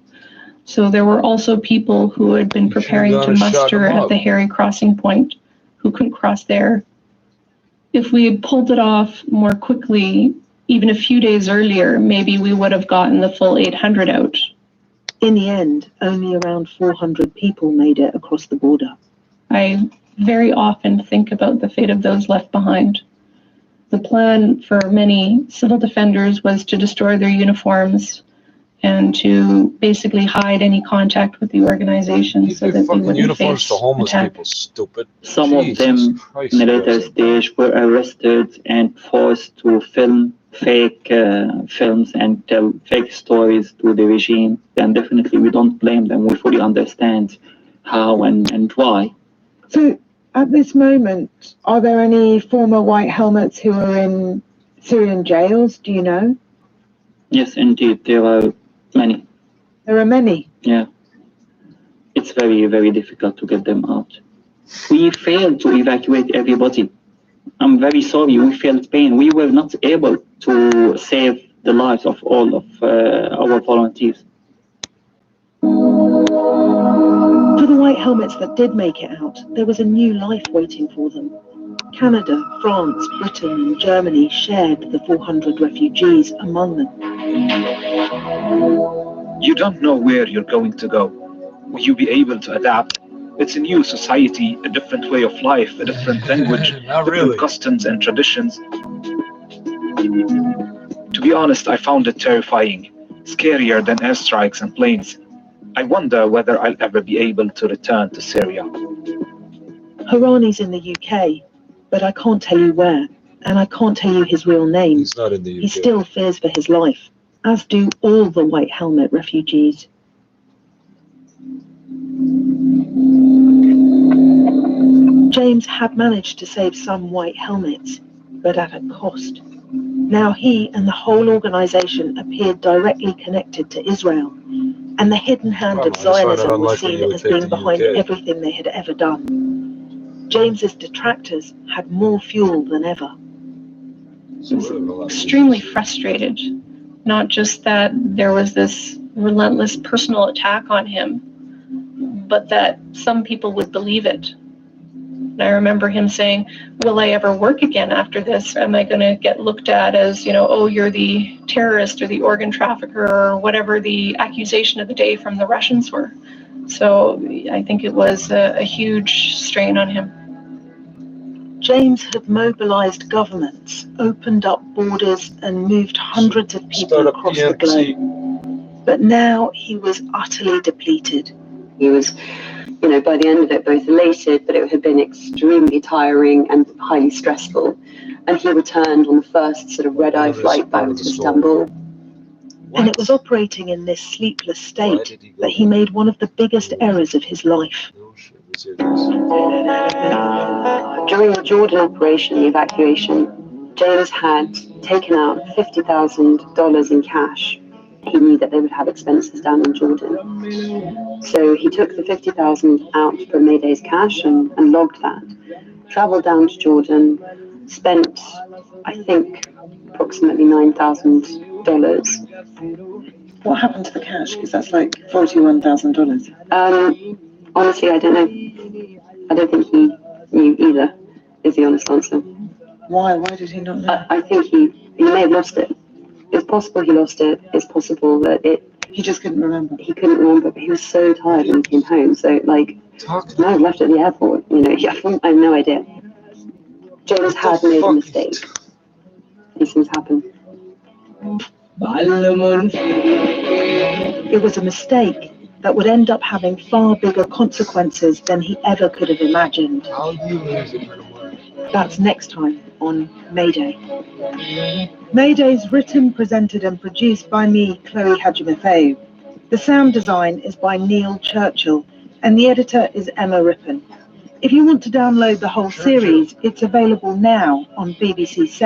Speaker 15: So there were also people who had been preparing to muster at the Harry crossing point who couldn't cross there. If we had pulled it off more quickly, even a few days earlier, maybe we would have gotten the full 800 out.
Speaker 9: In the end, only around 400 people made it across the border.
Speaker 15: I very often think about the fate of those left behind. The plan for many civil defenders was to destroy their uniforms and to basically hide any contact with the organization so that they wouldn't face attack.
Speaker 12: Some of them in the later stage were arrested and forced to film fake films and tell fake stories to the regime. And definitely we don't blame them. We fully understand how and why.
Speaker 11: So at this moment, are there any former white helmets who are in Syrian jails? Do you know?
Speaker 12: Yes, indeed, there are many.
Speaker 11: There are many?
Speaker 12: Yeah. It's very, very difficult to get them out. We failed to evacuate everybody. I'm very sorry, we felt pain. We were not able to save the lives of all of our volunteers.
Speaker 9: For For the white helmets that did make it out, there was a new life waiting for them. Canada, France, Britain and Germany shared the 400 refugees among them.
Speaker 24: You don't know where you're going to go. Will you be able to adapt? It's a new society, a different way of life, a different language, different customs and traditions. To be honest, I found it terrifying, scarier than airstrikes and planes. I wonder whether I'll ever be able to return to Syria.
Speaker 9: Harani's in the UK, but I can't tell you where, and I can't tell you his real name.
Speaker 6: He's not in the UK.
Speaker 9: He still fears for his life, as do all the white helmet refugees. James had managed to save some white helmets, but at a cost. Now he and the whole organisation appeared directly connected to Israel, and the hidden hand of Zionism was seen as being behind everything they had ever done. James's detractors had more fuel than ever.
Speaker 15: He was extremely frustrated, not just that there was this relentless personal attack on him, but that some people would believe it. And I remember him saying, will I ever work again after this? Am I going to get looked at as, oh, you're the terrorist or the organ trafficker or whatever the accusation of the day from the Russians were? So I think it was a huge strain on him.
Speaker 9: James had mobilized governments, opened up borders, and moved hundreds of people across the globe. But now he was utterly depleted.
Speaker 14: He was, by the end of it, both elated, but it had been extremely tiring and highly stressful. And he returned on the first sort of red-eye flight back to Istanbul.
Speaker 9: And it was operating in this sleepless state that he made one of the biggest errors of his life.
Speaker 14: During the Jordan operation, the evacuation, James had taken out $50,000 in cash. He knew that they would have expenses down in Jordan. So he took the $50,000 out from Mayday's cash and logged that. Travelled down to Jordan, spent, I think, approximately $9,000.
Speaker 11: What happened to the cash? Because that's like $41,000.
Speaker 14: Honestly, I don't know. I don't think he knew either, is the honest answer.
Speaker 11: Why? Why did he not know?
Speaker 14: I think he may have lost it. It's possible he lost it. It's possible that
Speaker 11: he just couldn't remember.
Speaker 14: He couldn't remember, but he was so tired when he came home. So, might have left at the airport. I have no idea. James had made a mistake. These things happen.
Speaker 9: It was a mistake that would end up having far bigger consequences than he ever could have imagined. That's next time on Mayday. Mayday's written, presented and produced by me, Chloe Hajimafeu. The sound design is by Neil Churchill and the editor is Emma Rippon. If you want to download the whole series, it's available now on BBC 7.